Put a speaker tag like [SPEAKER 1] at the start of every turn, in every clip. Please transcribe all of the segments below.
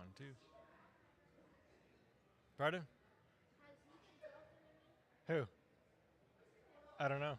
[SPEAKER 1] 1, 2. Pardon? Who? I don't know.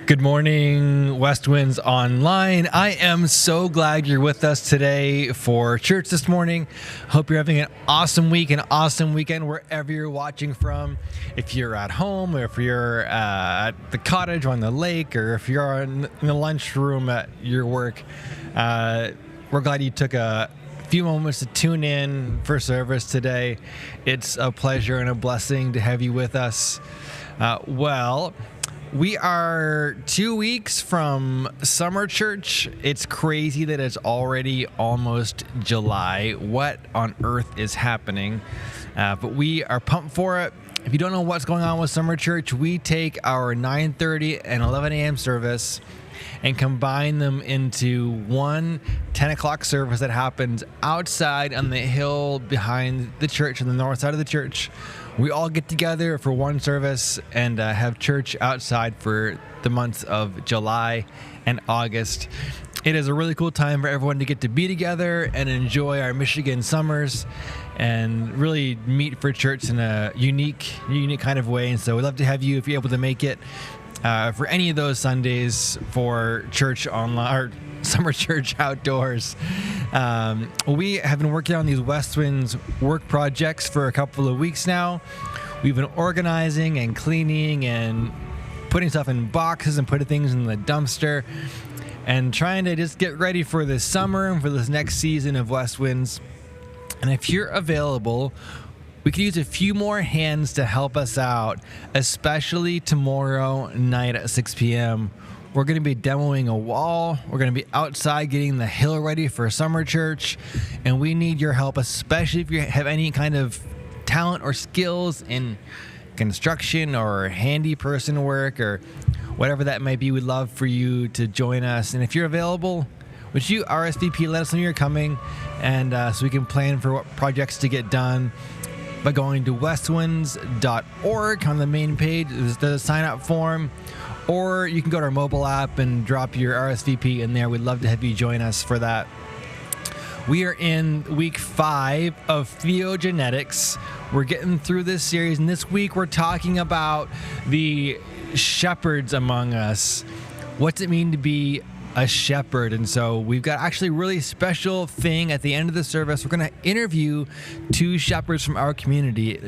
[SPEAKER 1] Good morning, Westwinds Online. I am so glad you're with us today for church this morning. Hope you're having an awesome week, an awesome weekend wherever you're watching from. If you're at home, or if you're at the cottage or on the lake, or if you're in the lunchroom at your work, we're glad you took a few moments to tune in for service today. It's a pleasure and a blessing to have you with us. We are 2 weeks from summer church. It's crazy that it's already almost July. What on earth is happening? But we are pumped for it. If you don't know what's going on with summer church, we take our 9:30 and 11 a.m. service and combine them into one 10 o'clock service that happens outside on the hill behind the church, on the north side of the church. We all get together for one service and have church outside for the months of July and August. It is a really cool time for everyone to get to be together and enjoy our Michigan summers and really meet for church in a unique kind of way. And so we'd love to have you, if you're able to make it, for any of those Sundays for church online or summer church outdoors. We have been working on these Westwinds work projects for a couple of weeks now. We've been organizing and cleaning and putting stuff in boxes and putting things in the dumpster and trying to just get ready for this summer and for this next season of Westwinds. And if you're available, we could use a few more hands to help us out, especially tomorrow night at 6 p.m. We're going to be demoing a wall. We're going to be outside getting the hill ready for summer church. And we need your help, especially if you have any kind of talent or skills in construction or handy person work or whatever that might be. We'd love for you to join us. And if you're available, would you RSVP, let us know you're coming, and so we can plan for what projects to get done by going to westwinds.org. On the main page, there's the sign up form, or you can go to our mobile app and drop your RSVP in there. We'd love to have you join us for that. We are in week 5 of TheoGenetics. We're getting through this series, and this week we're talking about the shepherds among us. What's it mean to be a shepherd? And so we've got actually a really special thing at the end of the service. We're going to interview 2 shepherds from our community.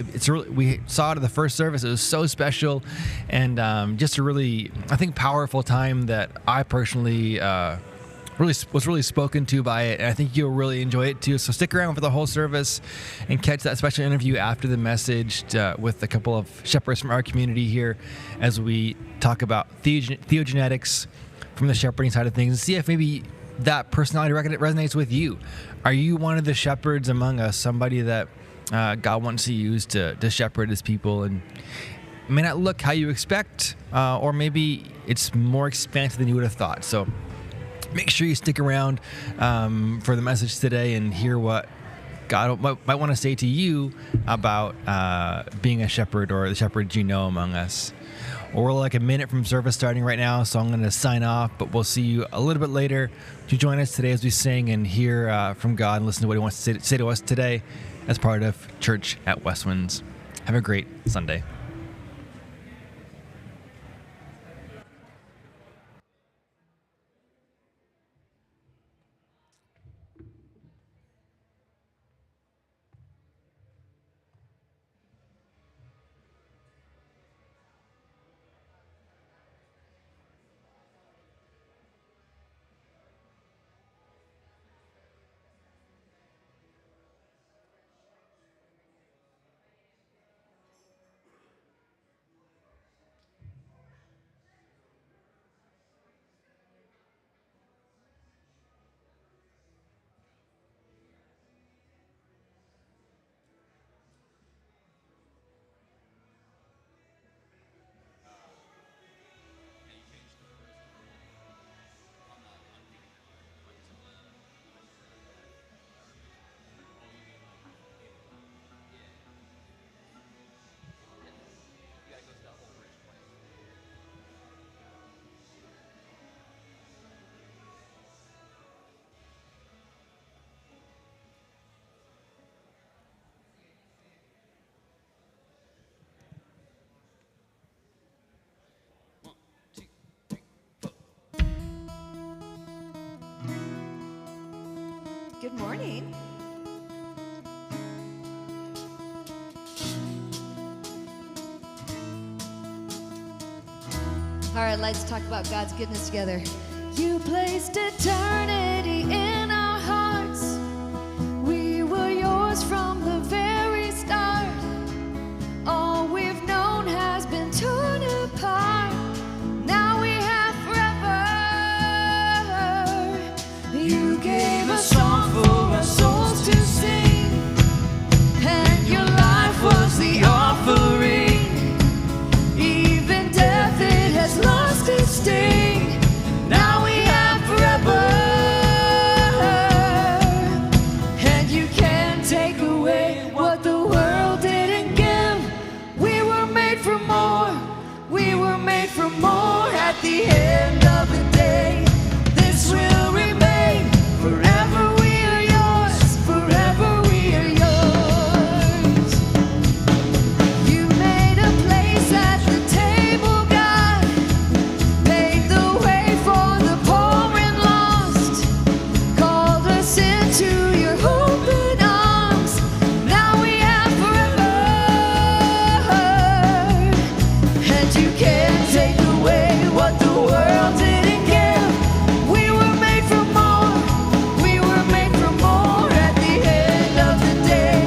[SPEAKER 1] We saw it at the first service. It was so special, and just a really, I think, powerful time that I personally was really spoken to by it, and I think you'll really enjoy it too. So stick around for the whole service and catch that special interview after the message with a couple of shepherds from our community here as we talk about TheoGenetics from the shepherding side of things, and see if maybe that personality resonates with you. Are you one of the shepherds among us, somebody that God wants to use to shepherd his people? And it may not look how you expect, or maybe it's more expansive than you would have thought. So make sure you stick around for the message today and hear what God might want to say to you about being a shepherd, or the shepherds you know among us. Well, we're like a minute from service starting right now, so I'm going to sign off, but we'll see you a little bit later to join us today as we sing and hear from God and listen to what he wants to say to us today as part of Church at Westwinds. Have a great Sunday.
[SPEAKER 2] Good morning. All right, let's talk about God's goodness together. You placed eternity in our hearts. We were yours from the very start. All we've known has been torn apart. Now we have forever. You gave a song for our souls to sing, and your life was the offering. Even death, it has lost its sting. Now we have forever, and you can't take away what the world didn't give. We were made for more. We were made for more. At the end of the day, this will remain. Forever we are yours. Forever we are yours. You made a place at the table, God. Paved the way for the poor and lost. Called us into your open arms. Now we have forever, and you can't take away what the world didn't give. We were made for more. We were made for more. At the end of the day,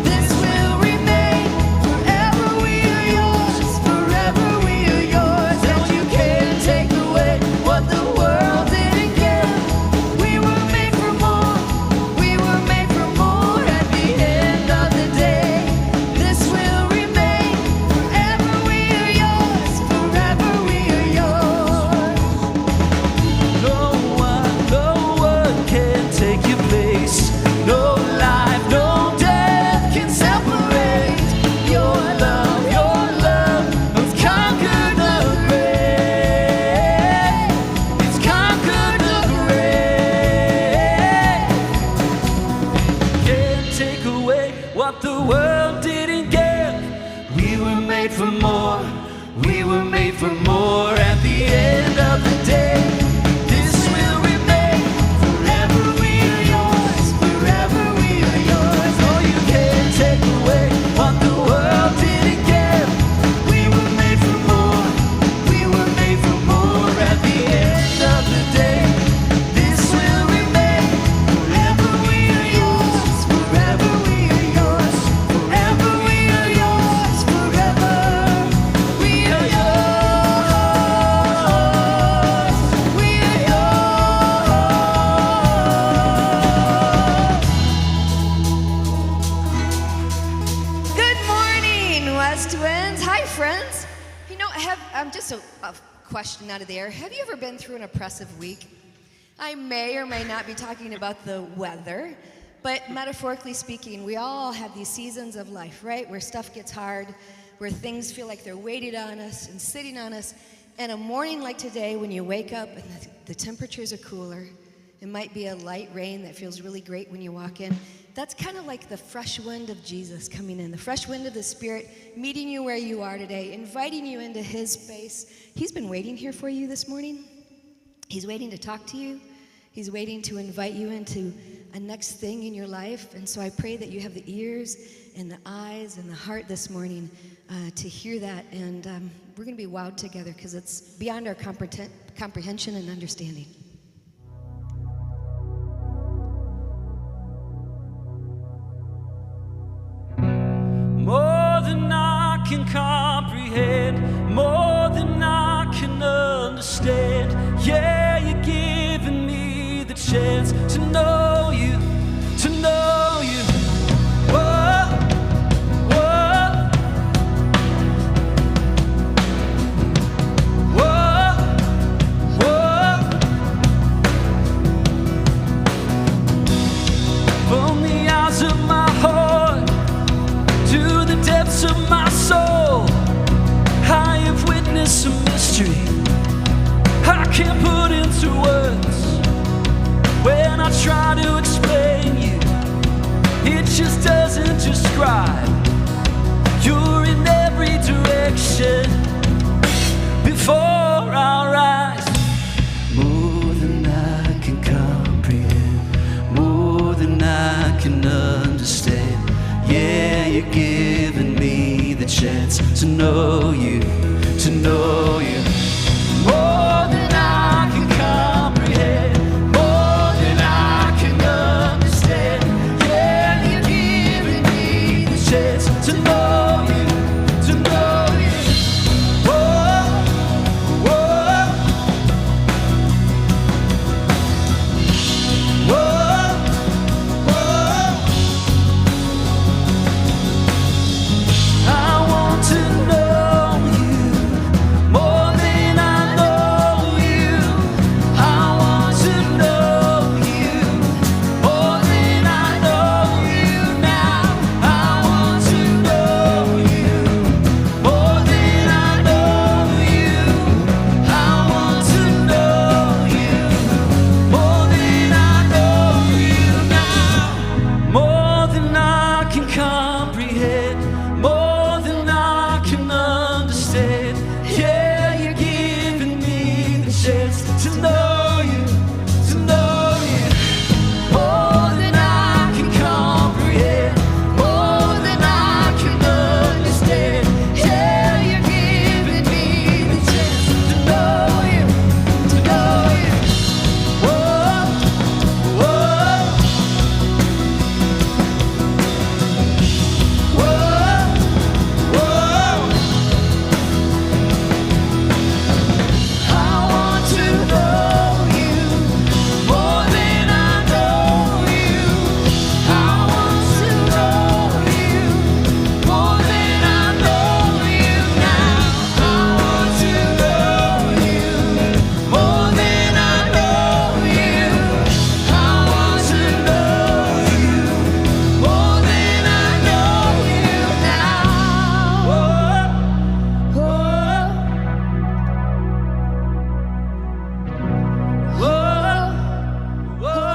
[SPEAKER 2] this will remain. Forever we are yours. Forever we are yours. And you can't take away what the world didn't give. We were made for more. We were made for more. At the end of the day, this will remain. Forever we are yours. Forever we are yours.
[SPEAKER 3] No one can take your place. No life, no death can separate. Your love has conquered the grave. It's conquered the grave. Can't take away what the world didn't give. We were made for more. We were made for more. At the end of the day, this will remain. Forever we are yours. Forever we are yours. Oh, you can't take away what the world didn't give. We were made for more. We were made for more. At the end of the day, this will remain. Forever we are yours. Forever we are yours. Forever we are yours. Forever we are yours. We are yours.
[SPEAKER 2] Good morning, Westwinds. Hi, friends. You know, just a question out of the air. Have you ever been through an oppressive week? I may or may not be talking about the weather, but metaphorically speaking, we all have these seasons of life, right? Where stuff gets hard, where things feel like they're weighted on us and sitting on us. And a morning like today, when you wake up and the temperatures are cooler, it might be a light rain that feels really great when you walk in. That's kind of like the fresh wind of Jesus coming in, the fresh wind of the Spirit meeting you where you are today, inviting you into His space. He's been waiting here for you this morning. He's waiting to talk to you. He's waiting to invite you into a next thing in your life. And so I pray that you have the ears and the eyes and the heart this morning to hear that. And we're going to be wowed together because it's beyond our comprehension and understanding.
[SPEAKER 3] More than I can comprehend, more than I can understand. Yeah, you're giving me the chance to know you, to know you. Whoa, whoa, whoa, whoa. From the eyes of my heart to the depths of my soul, I have witnessed a mystery I can't put into words. When I try to explain you, it just doesn't describe. You're in every direction before our eyes. More than I can comprehend, more know you. More than I can comprehend, more than I can understand. Yeah, you're giving me the chance to know you, to know you. Whoa, whoa, whoa, whoa. I want to know you more than I know you. I want to know you more than I know you now. I want to know you more than I know you. I want to know you more than I know you now. More than I can comprehend, more than I can understand. Yeah, you're giving me the chance to know you, to know you. More than I can comprehend, more than I can understand. Yeah, you're giving me the chance to know you, to know you. Whoa, whoa, whoa, whoa. I want to know you more than I know you. I want to know you more than I know you now. I want to know you more than I know you. I want to know you more than I know you now. Whoa, whoa, whoa, whoa.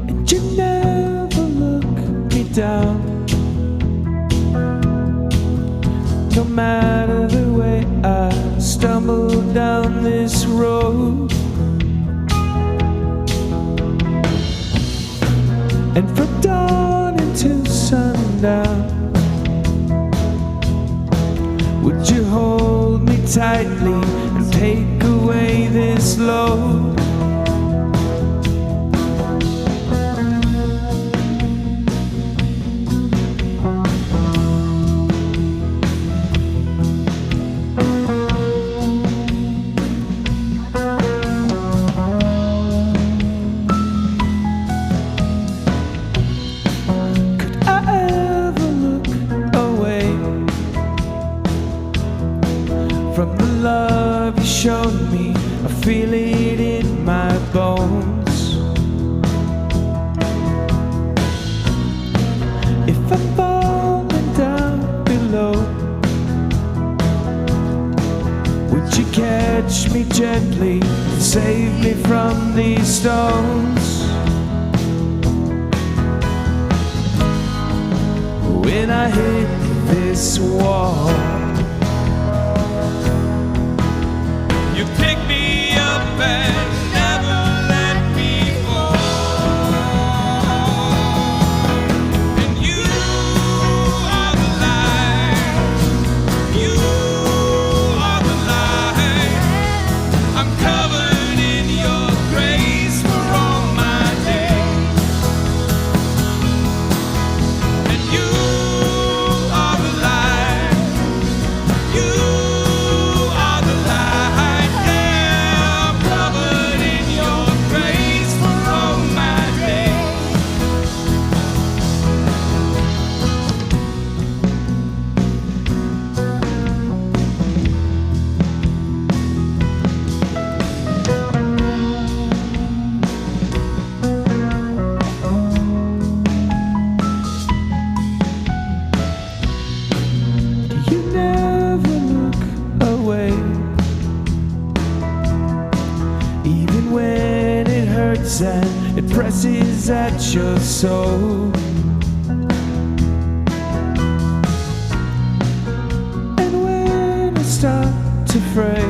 [SPEAKER 3] And you never look me down, no matter the way I stumble down this road. And from dawn until sundown, would you hold me tightly and take away this load? Could I ever look away from the love you showed me? I feel it in my bones. If I'm falling down below, would you catch me gently and save me from these stones? When I hit this wall, you pick me up and never let me fall. And you are the light, you are the light. I'm covered in your grace for all my days. And you are the light, even when it hurts and it presses at your soul. And when it starts to fray,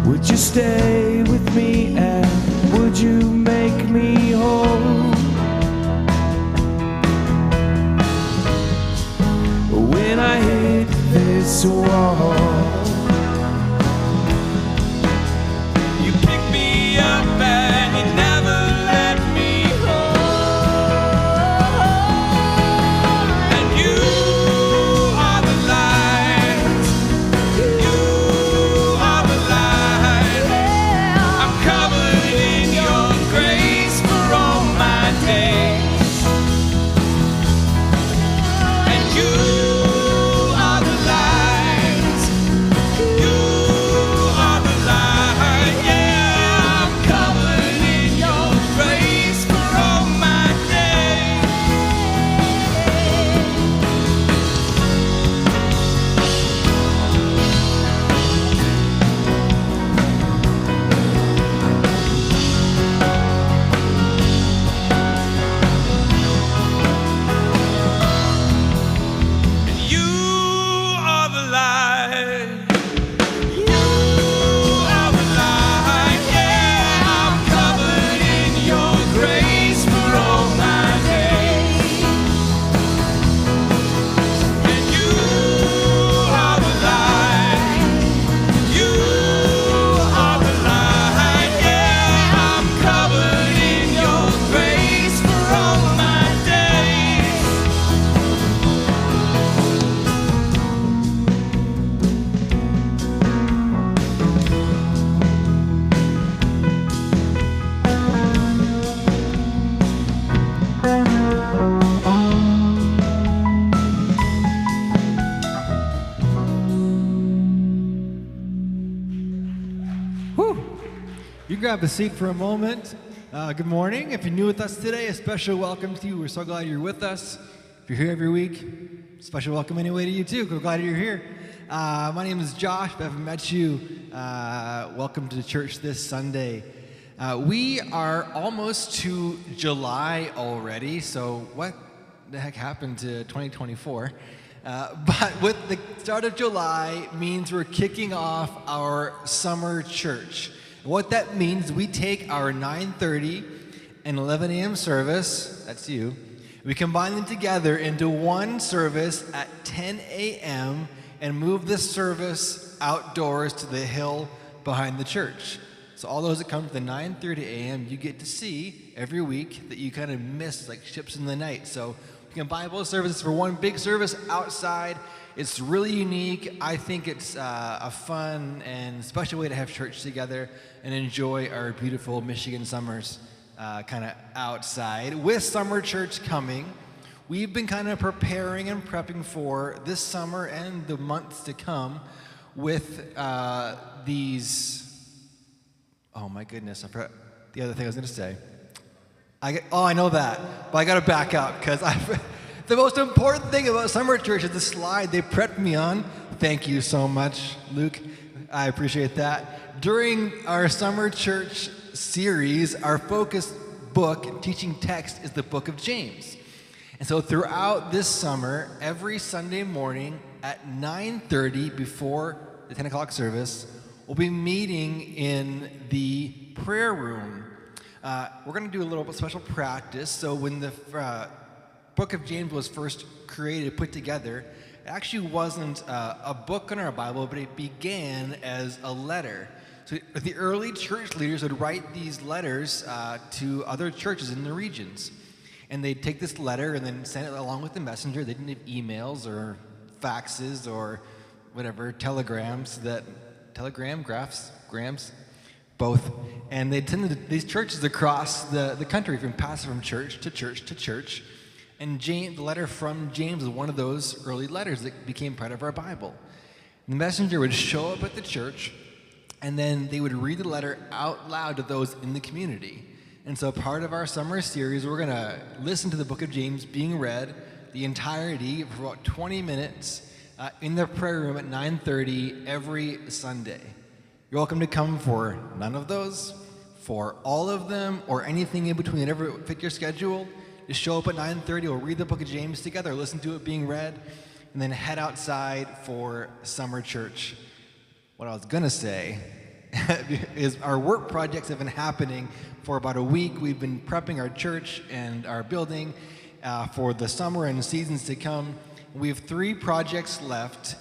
[SPEAKER 3] would you stay with me and would you make me whole? When I hit this wall, you pick me up and you never let me go. And you are the light, you are the light. I'm covered in your grace for all my days. And you are the light, you are the light. Yeah, I'm covered in your grace for all my days. And you are the light, you are the light. Yeah, I'm covered in your grace for all my days. And you are the light, you are the light. Yeah, I'm covered in your grace for all my days.
[SPEAKER 4] Whew. You grab a seat for a moment. Good morning. If you're new with us today, a special welcome to you. We're so glad you're with us. If you're here every week, special welcome anyway to you too. We're glad you're here. My name is Josh. If I haven't met you, welcome to church this Sunday. We are almost to July already, so what the heck happened to 2024? But with the start of July means we're kicking off our summer church. What that means, we take our 9:30 and 11 a.m. service, that's you, we combine them together into one service at 10 a.m. and move this service outdoors to the hill behind the church. So all those that come to the 9:30 a.m., you get to see every week that you kind of miss like ships in the night. So we combine both services for one big service outside. It's really unique. I think it's a fun and special way to have church together and enjoy our beautiful Michigan summers kind of outside. With summer church coming, we've been kind of preparing and prepping for this summer and the months to come with these. Oh my goodness, I forgot the other thing I was going to say. I know that, but I got to back up because the most important thing about summer church is the slide they prepped me on. Thank you so much, Luke. I appreciate that. During our summer church series, our focus book and teaching text is the book of James. And so throughout this summer, every Sunday morning at 9:30 before the 10 o'clock service, we'll be meeting in the prayer room. We're going to do a little special practice. So when the book of James was first created, put together, it actually wasn't a book in our Bible, but it began as a letter. So the early church leaders would write these letters to other churches in the regions. And they'd take this letter and then send it along with the messenger. They didn't have emails or faxes or whatever, grams, both. And they attended these churches across the country, passed from church to church to church. And the letter from James was one of those early letters that became part of our Bible. The messenger would show up at the church, and then they would read the letter out loud to those in the community. And so part of our summer series, we're going to listen to the book of James being read, the entirety, for about 20 minutes in the prayer room at 9:30 every Sunday. You're welcome to come for none of those, for all of them, or anything in between that ever fit your schedule. Just show up at 9:30, we'll read the book of James together, listen to it being read, and then head outside for summer church. What I was gonna say is our work projects have been happening for about a week. We've been prepping our church and our building for the summer and seasons to come. We have 3 projects left,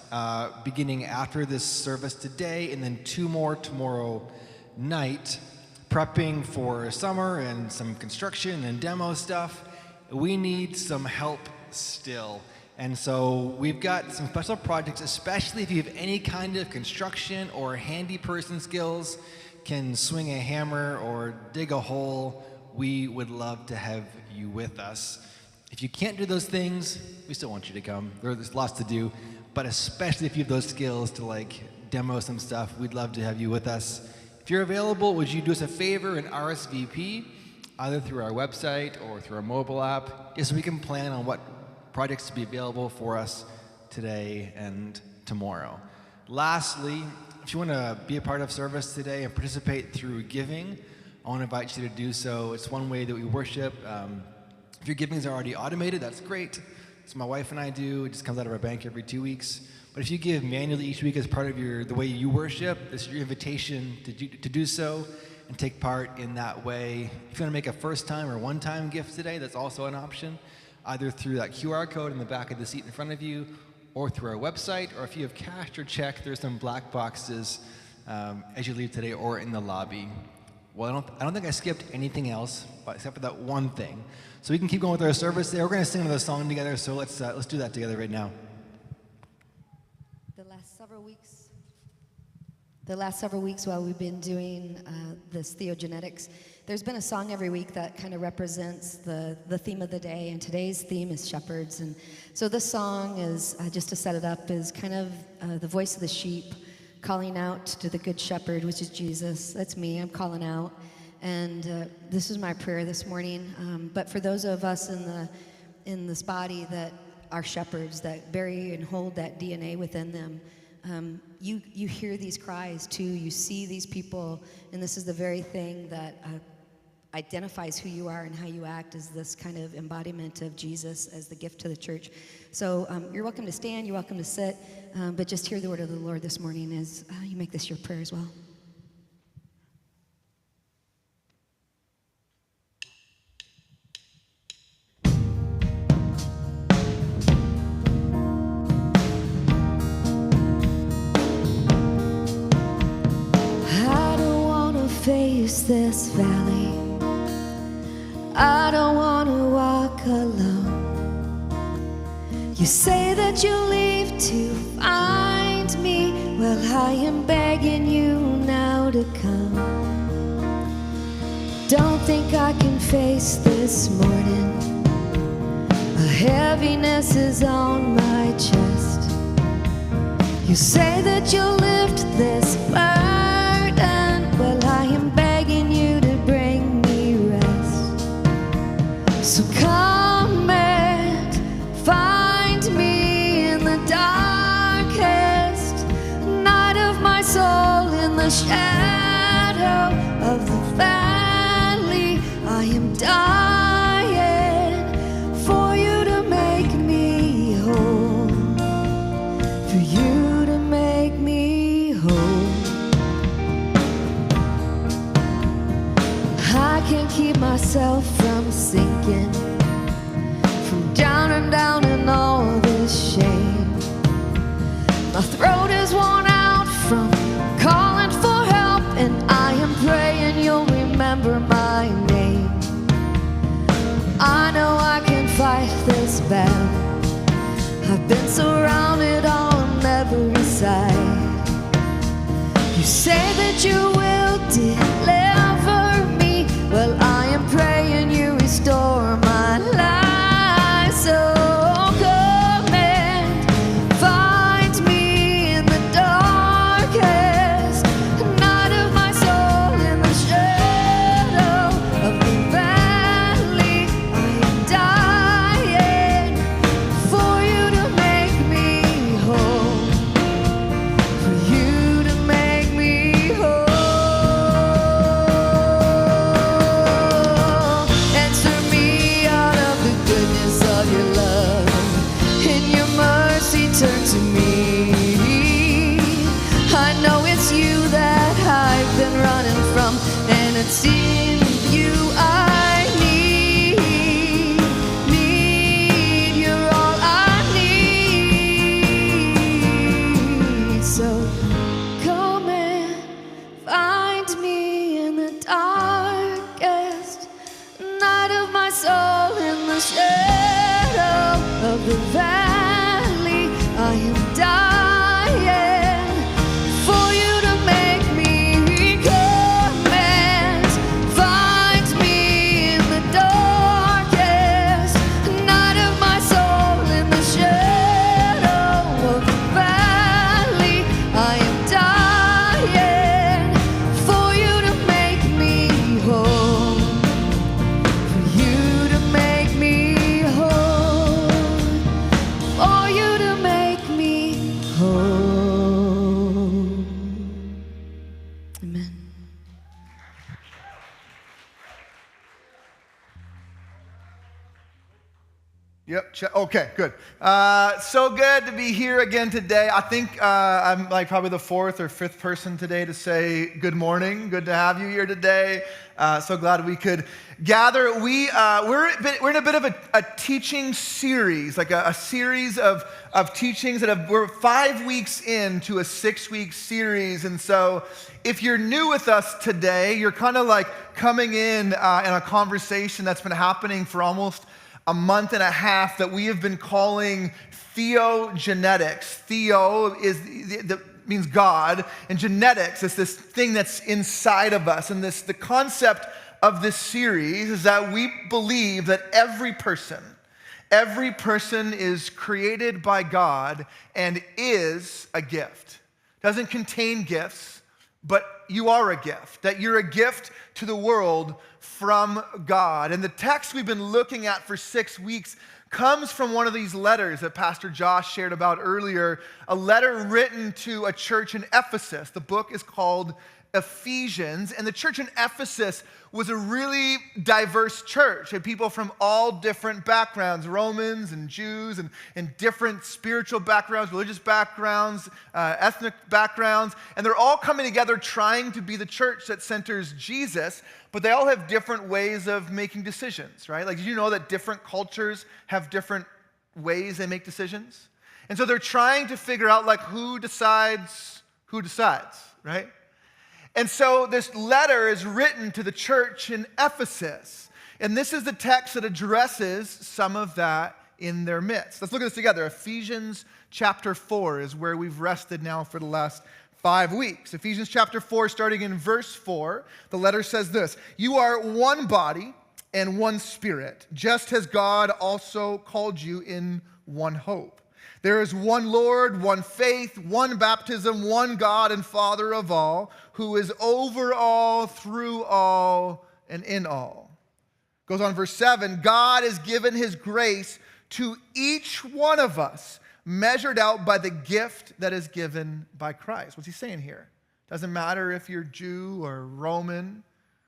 [SPEAKER 4] beginning after this service today, and then 2 more tomorrow night, prepping for summer and some construction and demo stuff. We need some help still. And so we've got some special projects, especially if you have any kind of construction or handy person skills, can swing a hammer or dig a hole. We would love to have you with us. If you can't do those things, we still want you to come. There's lots to do, but especially if you have those skills to like demo some stuff, we'd love to have you with us. If you're available, would you do us a favor and RSVP, either through our website or through our mobile app, just so we can plan on what projects to be available for us today and tomorrow. Lastly, if you want to be a part of service today and participate through giving, I want to invite you to do so. It's one way that we worship. If your giving is already automated, that's great. So my wife and I do. It just comes out of our bank every 2 weeks. But if you give manually each week as part of the way you worship, this is your invitation to do so and take part in that way. If you want to make a first-time or one-time gift today, that's also an option, either through that QR code in the back of the seat in front of you or through our website, or if you have cash or check, there's some black boxes as you leave today or in the lobby. Well, I don't think I skipped anything else, except for that one thing. So we can keep going with our service there. We're going to sing another song together, so let's do that together right now.
[SPEAKER 2] The last several weeks while we've been doing this TheoGenetics, there's been a song every week that kind of represents the theme of the day, and today's theme is shepherds. And so this song is, just to set it up, is kind of the voice of the sheep calling out to the good shepherd, which is Jesus. That's me, I'm calling out. And this is my prayer this morning. But for those of us in this body that are shepherds, that bury and hold that DNA within them, you hear these cries too. You see these people, and this is the very thing that identifies who you are and how you act, as this kind of embodiment of Jesus as the gift to the church. So you're welcome to stand, you're welcome to sit, but just hear the word of the Lord this morning as you make this your prayer as well. Face this valley, I don't want to walk alone. You say that you'll leave to find me. Well, I am begging you now to come. Don't think I can face this morning. A heaviness is on my chest. You say that you'll lift this burden. Well, I am begging you to bring me rest. So come and find me in the darkest night of my soul, in the shadow of the valley. I am dying for you to make me whole, for you to make me whole. I can't keep myself from sinking, from down and down in all this shame. My throat is worn out from calling for help, and I am praying you'll remember my name. I know I can fight this battle. I've been surrounded on every side. You say that you will deliver me. Well, I am praying you restore my life. So come and find me in the darkest night of my soul, in the shadow of the valley. I am dying for you to make me whole, for you to make me whole. running from, and it's in you I need. You're all I need. So come and find me in the darkest night of my soul, in the shadow of the valley. I am dying for you to make me come and find me in the darkest night of my soul, in the shadow of the valley. I am dying for you to make me whole, for you to make me whole, for you to make me whole. Amen.
[SPEAKER 5] Yep. Okay, good. So good to be here again today. I think I'm like probably the fourth or fifth person today to say good morning. Good to have you here today. So glad we could gather. We're in a bit of a teaching series, like a series of teachings we're 5 weeks into a 6-week series. And so if you're new with us today, you're kind of like coming in a conversation that's been happening for almost a month and a half that we have been calling TheoGenetics. Theo means God, and genetics is this thing that's inside of us. And the concept of this series is that we believe that every person is created by God and is a gift. Doesn't contain gifts, but you are a gift. That you're a gift to the world from God. And the text we've been looking at for 6 weeks comes from one of these letters that Pastor Josh shared about earlier, a letter written to a church in Ephesus. The book is called Ephesians, and the church in Ephesus was a really diverse church. It had people from all different backgrounds, Romans and Jews, and different spiritual backgrounds, religious backgrounds, ethnic backgrounds, and they're all coming together trying to be the church that centers Jesus, but they all have different ways of making decisions, right? Like, did you know that different cultures have different ways they make decisions? And so they're trying to figure out, like, who decides, right? And so this letter is written to the church in Ephesus. And this is the text that addresses some of that in their midst. Let's look at this together. Ephesians chapter 4 is where we've rested now for the last 5 weeks. Ephesians chapter 4, starting in verse 4, the letter says this: "You are one body and one spirit, just as God also called you in one hope. There is one Lord, one faith, one baptism, one God and Father of all, who is over all, through all, and in all." Goes on, verse 7, "God has given his grace to each one of us, measured out by the gift that is given by Christ." What's he saying here? Doesn't matter if you're Jew or Roman,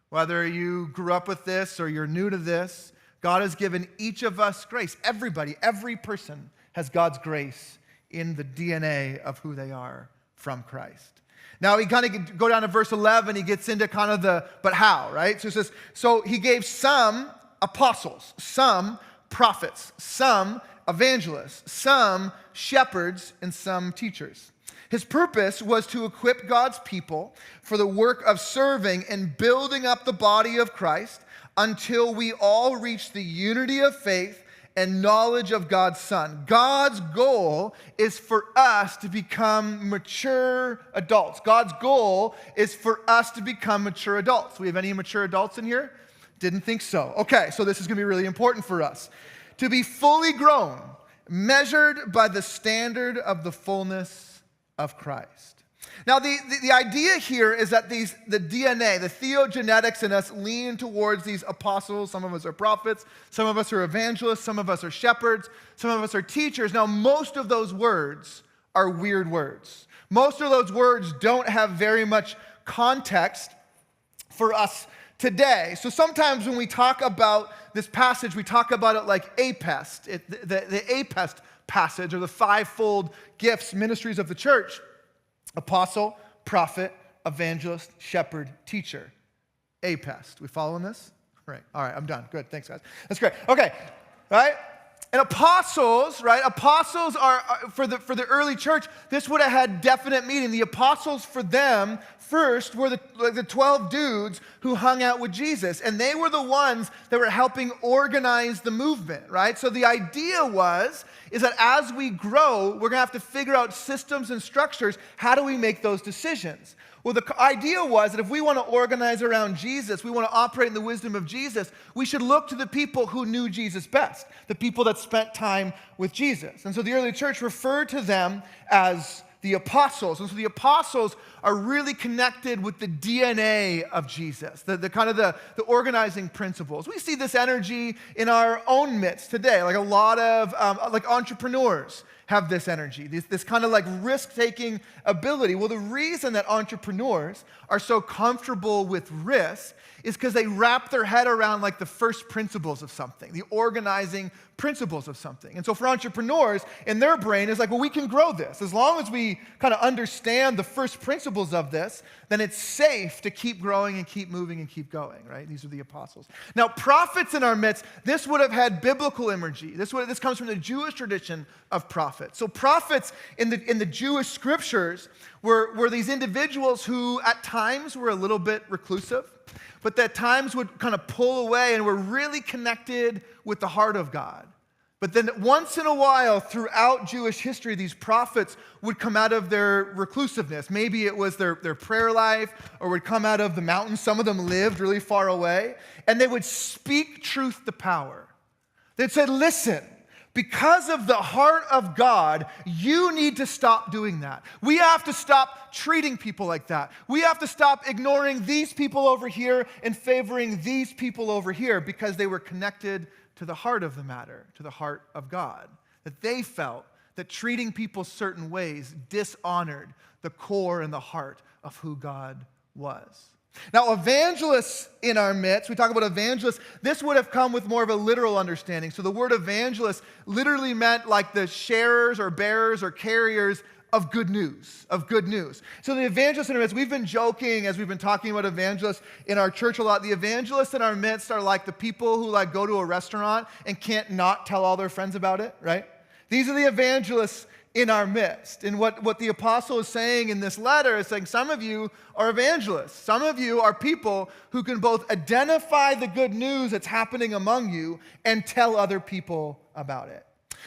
[SPEAKER 5] whether you grew up with this or you're new to this, God has given each of us grace. Everybody, every person has God's grace in the DNA of who they are from Christ. Now, he kind of go down to verse 11, he gets into kind of but how, right? So it says, so he gave some apostles, some prophets, some evangelists, some shepherds, and some teachers. His purpose was to equip God's people for the work of serving and building up the body of Christ until we all reach the unity of faith and knowledge of God's Son. God's goal is for us to become mature adults. God's goal is for us to become mature adults. We have any mature adults in here? Didn't think so. Okay, so this is going to be really important for us. To be fully grown, measured by the standard of the fullness of Christ. Now, the idea here is that the DNA, the theogenetics in us lean towards these apostles. Some of us are prophets, some of us are evangelists, some of us are shepherds, some of us are teachers. Now, most of those words are weird words. Most of those words don't have very much context for us today. So sometimes when we talk about this passage, we talk about it like APEST, the APEST passage, or the fivefold gifts, ministries of the church: apostle, prophet, evangelist, shepherd, teacher. APEST. We following this? Right. All right, I'm done. Good. Thanks, guys. That's great. Okay. Right? And apostles, right? Apostles are for the early church, this would have had definite meaning. The apostles for them first were the 12 dudes who hung out with Jesus. And they were the ones that were helping organize the movement, right? So the idea is that as we grow, we're going to have to figure out systems and structures. How do we make those decisions? Well, the idea was that if we want to organize around Jesus, we want to operate in the wisdom of Jesus, we should look to the people who knew Jesus best, the people that spent time with Jesus. And so the early church referred to them as the apostles. And so the apostles are really connected with the DNA of Jesus, the kind of the organizing principles. We see this energy in our own midst today. Like a lot of like entrepreneurs have this energy, this kind of like risk-taking ability. Well, the reason that entrepreneurs are so comfortable with risk is because they wrap their head around like the first principles of something, the organizing principles of something. And so for entrepreneurs, in their brain, is like, well, we can grow this. As long as we kind of understand the first principles of this, then it's safe to keep growing and keep moving and keep going, right? These are the apostles. Now, prophets in our midst, this would have had biblical imagery. This comes from the Jewish tradition of prophets. So prophets in the Jewish scriptures were these individuals who at times were a little bit reclusive, but at times would kind of pull away and were really connected with the heart of God. But then once in a while throughout Jewish history, these prophets would come out of their reclusiveness. Maybe it was their prayer life, or would come out of the mountains. Some of them lived really far away. And they would speak truth to power. They'd say, listen, because of the heart of God, you need to stop doing that. We have to stop treating people like that. We have to stop ignoring these people over here and favoring these people over here, because they were connected to the heart of the matter, to the heart of God. That they felt that treating people certain ways dishonored the core and the heart of who God was. Now, evangelists in our midst, we talk about evangelists, this would have come with more of a literal understanding. So the word evangelist literally meant like the sharers or bearers or carriers of good news, So the evangelists in our midst, we've been joking as we've been talking about evangelists in our church a lot. The evangelists in our midst are like the people who like go to a restaurant and can't not tell all their friends about it, right? These are the evangelists in our midst. And what the apostle is saying in this letter is saying some of you are evangelists. Some of you are people who can both identify the good news that's happening among you and tell other people about it.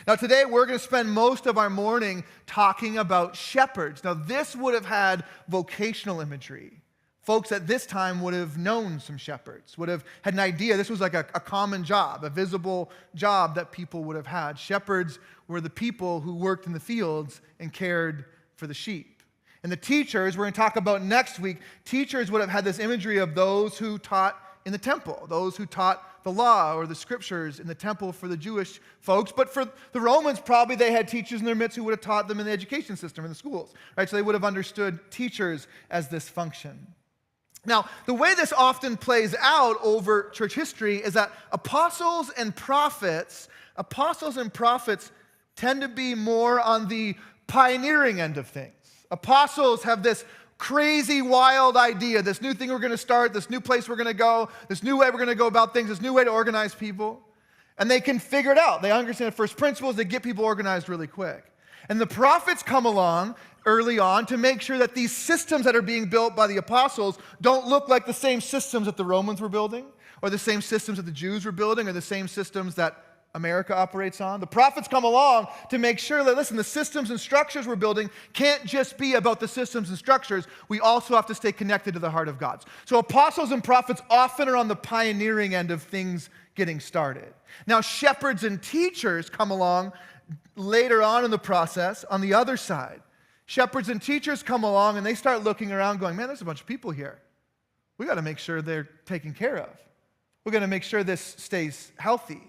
[SPEAKER 5] Now today we're going to spend most of our morning talking about shepherds. Now this would have had vocational imagery. Folks at this time would have known some shepherds, would have had an idea. This was like a common job, a visible job that people would have had. Shepherds were the people who worked in the fields and cared for the sheep. And the teachers, we're going to talk about next week, teachers would have had this imagery of those who taught in the temple, those who taught the law or the scriptures in the temple for the Jewish folks. But for the Romans, probably they had teachers in their midst who would have taught them in the education system, in the schools, right? So they would have understood teachers as this function. Now, the way this often plays out over church history is that apostles and prophets tend to be more on the pioneering end of things. Apostles have this crazy, wild idea, this new thing we're going to start, this new place we're going to go, this new way we're going to go about things, this new way to organize people. And they can figure it out. They understand the first principles. They get people organized really quick. And the prophets come along early on to make sure that these systems that are being built by the apostles don't look like the same systems that the Romans were building, or the same systems that the Jews were building, or the same systems that America operates on. The prophets come along to make sure that, listen, the systems and structures we're building can't just be about the systems and structures. We also have to stay connected to the heart of God. So apostles and prophets often are on the pioneering end of things getting started. Now, shepherds and teachers come along later on in the process on the other side. Shepherds and teachers come along and they start looking around going, man, there's a bunch of people here. We got to make sure they're taken care of. We're going to make sure this stays healthy.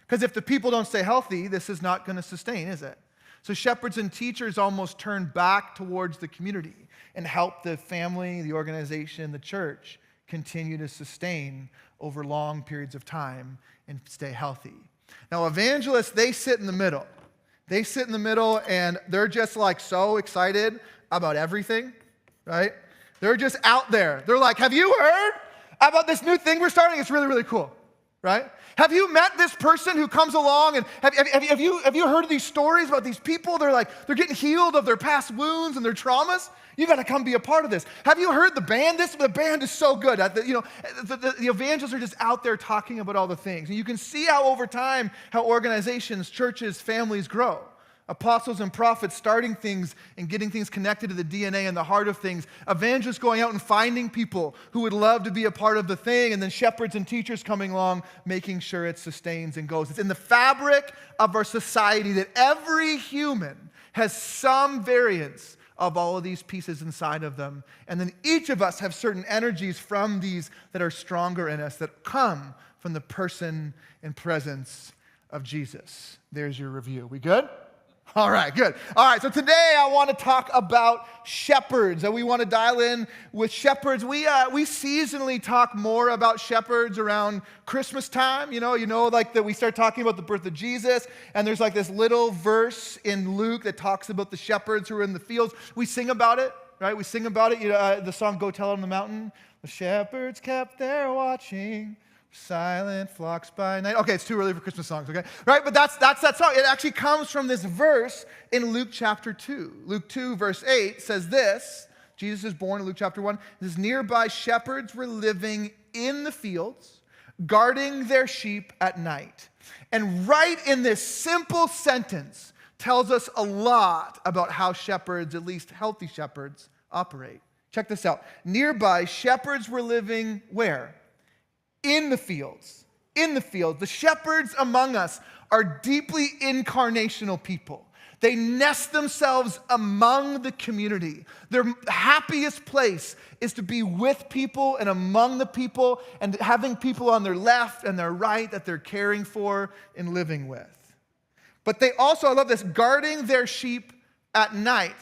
[SPEAKER 5] Because if the people don't stay healthy, this is not going to sustain, is it? So shepherds and teachers almost turn back towards the community and help the family, the organization, the church continue to sustain over long periods of time and stay healthy. Now, evangelists, they sit in the middle. They sit in the middle and they're just like so excited about everything, right? They're just out there. They're like, have you heard about this new thing we're starting? It's really, really cool, right? Have you met this person who comes along, and have you heard of these stories about these people? They're getting healed of their past wounds and their traumas. You got to come be a part of this. Have you heard the band? The band is so good. The evangelists are just out there talking about all the things. And you can see how over time, how organizations, churches, families grow. Apostles and prophets starting things and getting things connected to the DNA and the heart of things. Evangelists going out and finding people who would love to be a part of the thing. And then shepherds and teachers coming along, making sure it sustains and goes. It's in the fabric of our society that every human has some variance of all of these pieces inside of them. And then each of us have certain energies from these that are stronger in us, that come from the person and presence of Jesus. There's your review. We good? All right, good. All right, so today I want to talk about shepherds, and we want to dial in with shepherds. We seasonally talk more about shepherds around Christmas time. You know, like that we start talking about the birth of Jesus, and there's like this little verse in Luke that talks about the shepherds who are in the fields. We sing about it, right? We sing about it. The song "Go Tell It on the Mountain." The shepherds kept there watching. Silent flocks by night. Okay, it's too early for Christmas songs, okay? Right, but that's that song. It actually comes from this verse in Luke chapter 2. Luke 2, verse 8 says this. Jesus is born in Luke chapter 1. It says, nearby shepherds were living in the fields, guarding their sheep at night. And right in this simple sentence tells us a lot about how shepherds, at least healthy shepherds, operate. Check this out. Nearby shepherds were living where? In the fields. In the fields. The shepherds among us are deeply incarnational people. They nest themselves among the community. Their happiest place is to be with people and among the people and having people on their left and their right that they're caring for and living with. But they also, I love this, guarding their sheep at night.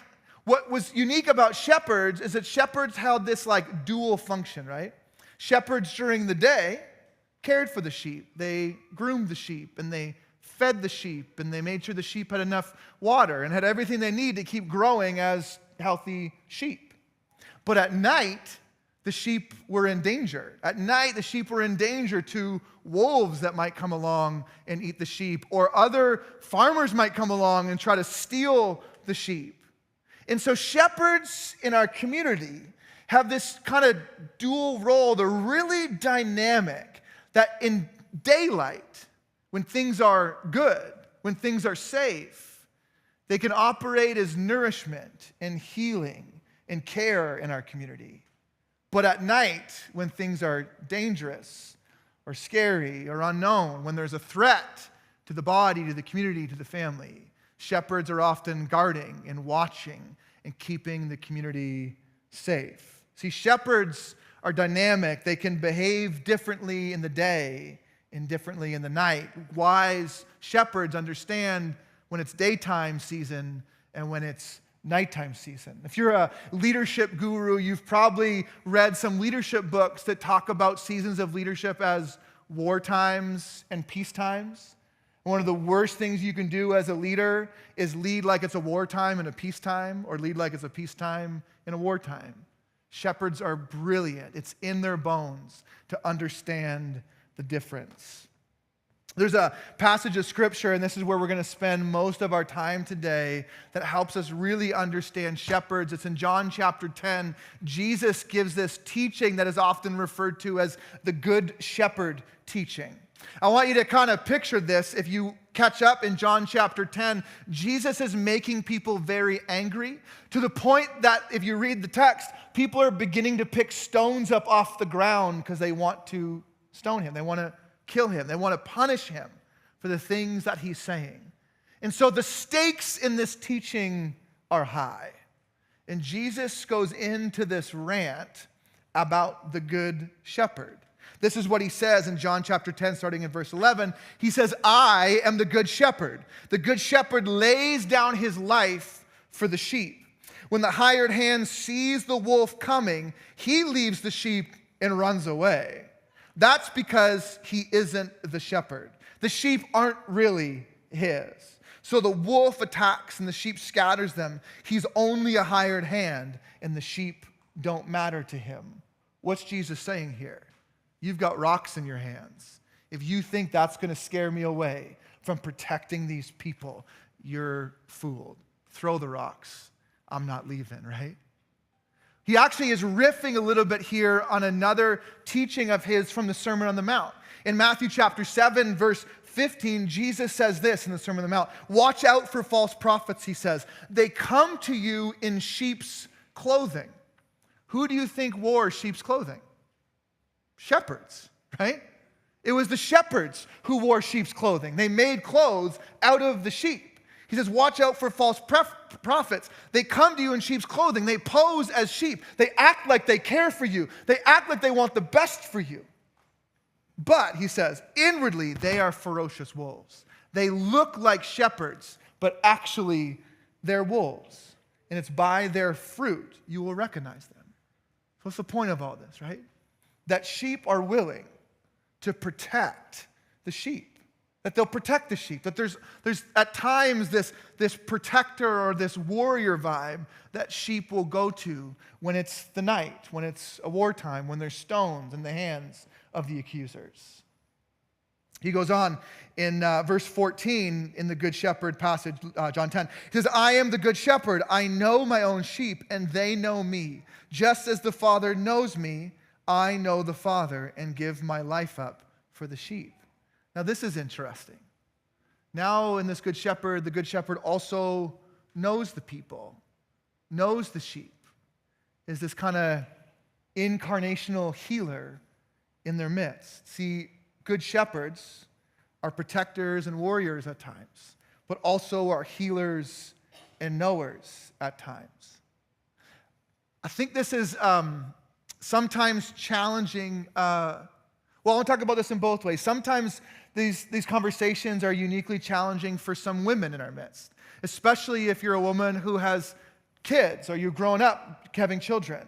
[SPEAKER 5] What was unique about shepherds is that shepherds held this like dual function, right? Shepherds during the day cared for the sheep. They groomed the sheep and they fed the sheep and they made sure the sheep had enough water and had everything they need to keep growing as healthy sheep. But at night, the sheep were in danger. At night, the sheep were in danger to wolves that might come along and eat the sheep, or other farmers might come along and try to steal the sheep. And so shepherds in our community have this kind of dual role. They're really dynamic, that in daylight, when things are good, when things are safe, they can operate as nourishment and healing and care in our community. But at night, when things are dangerous or scary or unknown, when there's a threat to the body, to the community, to the family, shepherds are often guarding and watching and keeping the community safe. See, shepherds are dynamic. They can behave differently in the day and differently in the night. Wise shepherds understand when it's daytime season and when it's nighttime season. If you're a leadership guru, you've probably read some leadership books that talk about seasons of leadership as war times and peace times. One of the worst things you can do as a leader is lead like it's a wartime and a peacetime, or lead like it's a peacetime and a wartime. Shepherds are brilliant. It's in their bones to understand the difference. There's a passage of scripture, and this is where we're going to spend most of our time today, that helps us really understand shepherds. It's in John chapter 10. Jesus gives this teaching that is often referred to as the Good Shepherd teaching. I want you to kind of picture this. If you catch up in John chapter 10, Jesus is making people very angry, to the point that if you read the text, people are beginning to pick stones up off the ground because they want to stone him. They want to kill him. They want to punish him for the things that he's saying. And so the stakes in this teaching are high. And Jesus goes into this rant about the Good Shepherd. This is what he says in John chapter 10, starting in verse 11. He says, I am the Good Shepherd. The Good Shepherd lays down his life for the sheep. When the hired hand sees the wolf coming, he leaves the sheep and runs away. That's because he isn't the shepherd. The sheep aren't really his. So the wolf attacks and the sheep scatters them. He's only a hired hand, and the sheep don't matter to him. What's Jesus saying here? You've got rocks in your hands. If you think that's going to scare me away from protecting these people, you're fooled. Throw the rocks. I'm not leaving, right? He actually is riffing a little bit here on another teaching of his from the Sermon on the Mount. In Matthew chapter 7, verse 15, Jesus says this in the Sermon on the Mount. Watch out for false prophets, he says. They come to you in sheep's clothing. Who do you think wore sheep's clothing? Shepherds, right? It was the shepherds who wore sheep's clothing. They made clothes out of the sheep. He says, watch out for false prophets. They come to you in sheep's clothing. They pose as sheep. They act like they care for you. They act like they want the best for you. But, he says, inwardly, they are ferocious wolves. They look like shepherds, but actually they're wolves. And it's by their fruit you will recognize them. So what's the point of all this, right? That sheep are willing to protect the sheep. That they'll protect the sheep. That there's at times this protector or this warrior vibe that sheep will go to when it's the night, when it's a wartime, when there's stones in the hands of the accusers. He goes on in verse 14 in the Good Shepherd passage, John 10. He says, I am the Good Shepherd. I know my own sheep, and they know me. Just as the Father knows me, I know the Father and give my life up for the sheep. Now, this is interesting. Now, in this Good Shepherd, the Good Shepherd also knows the people, knows the sheep, is this kind of incarnational healer in their midst. See, Good Shepherds are protectors and warriors at times, but also are healers and knowers at times. I think this is sometimes challenging. I want to talk about this in both ways. Sometimes these conversations are uniquely challenging for some women in our midst, especially if you're a woman who has kids or you've grown up having children.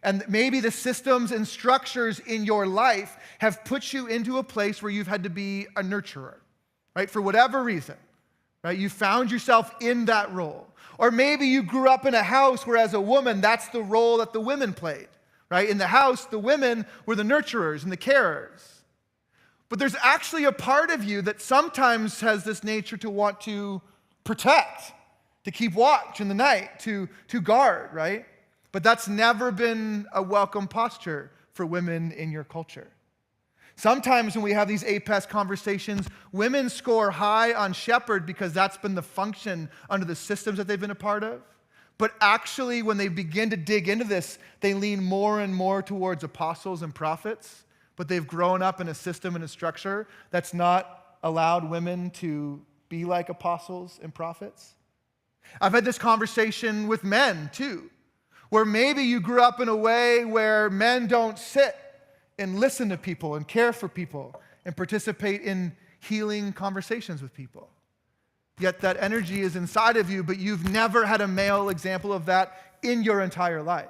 [SPEAKER 5] And maybe the systems and structures in your life have put you into a place where you've had to be a nurturer, right? For whatever reason, right? You found yourself in that role. Or maybe you grew up in a house where as a woman, that's the role that the women played, right? In the house, the women were the nurturers and the carers. But there's actually a part of you that sometimes has this nature to want to protect, to keep watch in the night, to guard, right? But that's never been a welcome posture for women in your culture. Sometimes when we have these APES conversations, women score high on shepherd because that's been the function under the systems that they've been a part of. But actually, when they begin to dig into this, they lean more and more towards apostles and prophets, but they've grown up in a system and a structure that's not allowed women to be like apostles and prophets. I've had this conversation with men, too, where maybe you grew up in a way where men don't sit and listen to people and care for people and participate in healing conversations with people. Yet that energy is inside of you, but you've never had a male example of that in your entire life.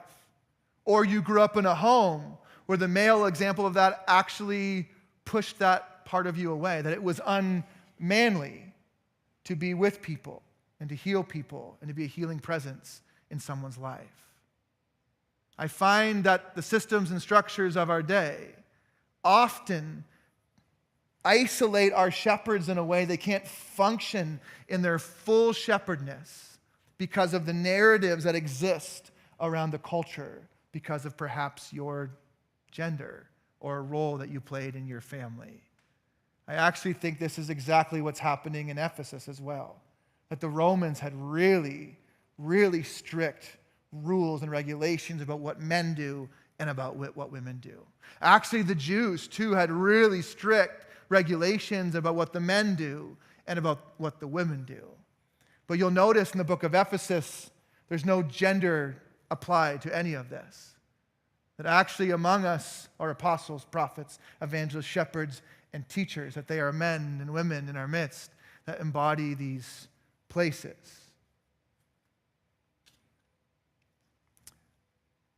[SPEAKER 5] Or you grew up in a home where the male example of that actually pushed that part of you away, that it was unmanly to be with people and to heal people and to be a healing presence in someone's life. I find that the systems and structures of our day often isolate our shepherds in a way they can't function in their full shepherdness because of the narratives that exist around the culture because of perhaps your gender or a role that you played in your family. I actually think this is exactly what's happening in Ephesus as well, that the Romans had really, really strict rules and regulations about what men do and about what women do. Actually, the Jews, too, had really strict regulations about what the men do and about what the women do. But you'll notice in the book of Ephesus, there's no gender applied to any of this. That actually among us are apostles, prophets, evangelists, shepherds, and teachers, that they are men and women in our midst that embody these places.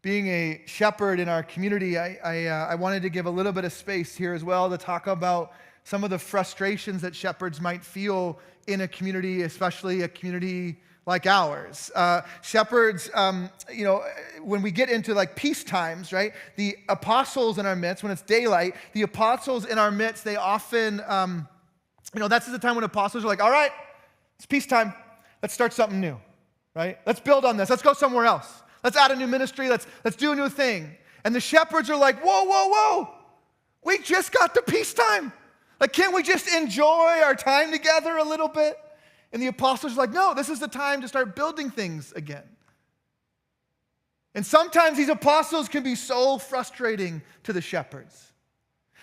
[SPEAKER 5] Being a shepherd in our community, I wanted to give a little bit of space here as well to talk about some of the frustrations that shepherds might feel in a community, especially a community like ours. Shepherds, when we get into like peace times, right? The apostles in our midst, when it's daylight, the apostles in our midst, they often, that's the time when apostles are like, all right, it's peacetime. Let's start something new, right? Let's build on this. Let's go somewhere else. Let's add a new ministry. Let's do a new thing. And the shepherds are like, whoa, whoa, whoa. We just got to peacetime. Like, can't we just enjoy our time together a little bit? And the apostles are like, no, this is the time to start building things again. And sometimes these apostles can be so frustrating to the shepherds.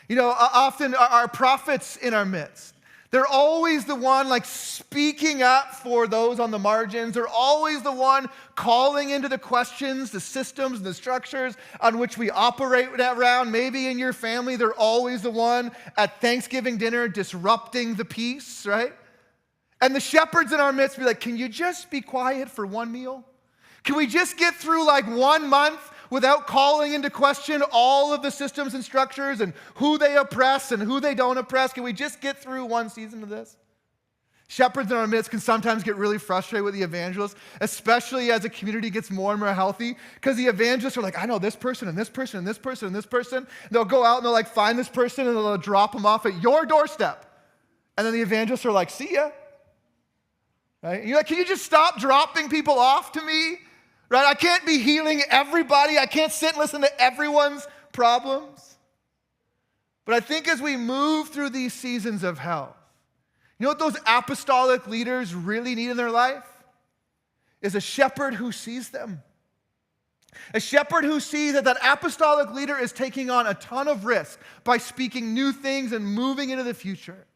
[SPEAKER 5] Often our prophets in our midst, they're always the one like speaking up for those on the margins. They're always the one calling into the questions, the systems, and the structures on which we operate around. Maybe in your family, they're always the one at Thanksgiving dinner disrupting the peace, right? And the shepherds in our midst be like, can you just be quiet for one meal? Can we just get through like 1 month without calling into question all of the systems and structures and who they oppress and who they don't oppress? Can we just get through one season of this? Shepherds in our midst can sometimes get really frustrated with the evangelists, especially as a community gets more and more healthy, because the evangelists are like, I know this person and this person and this person and this person. They'll go out and they'll like find this person and they'll drop them off at your doorstep. And then the evangelists are like, see ya. Right? And you're like, can you just stop dropping people off to me? Right? I can't be healing everybody. I can't sit and listen to everyone's problems. But I think as we move through these seasons of health, you know what those apostolic leaders really need in their life? Is a shepherd who sees them. A shepherd who sees that apostolic leader is taking on a ton of risk by speaking new things and moving into the future.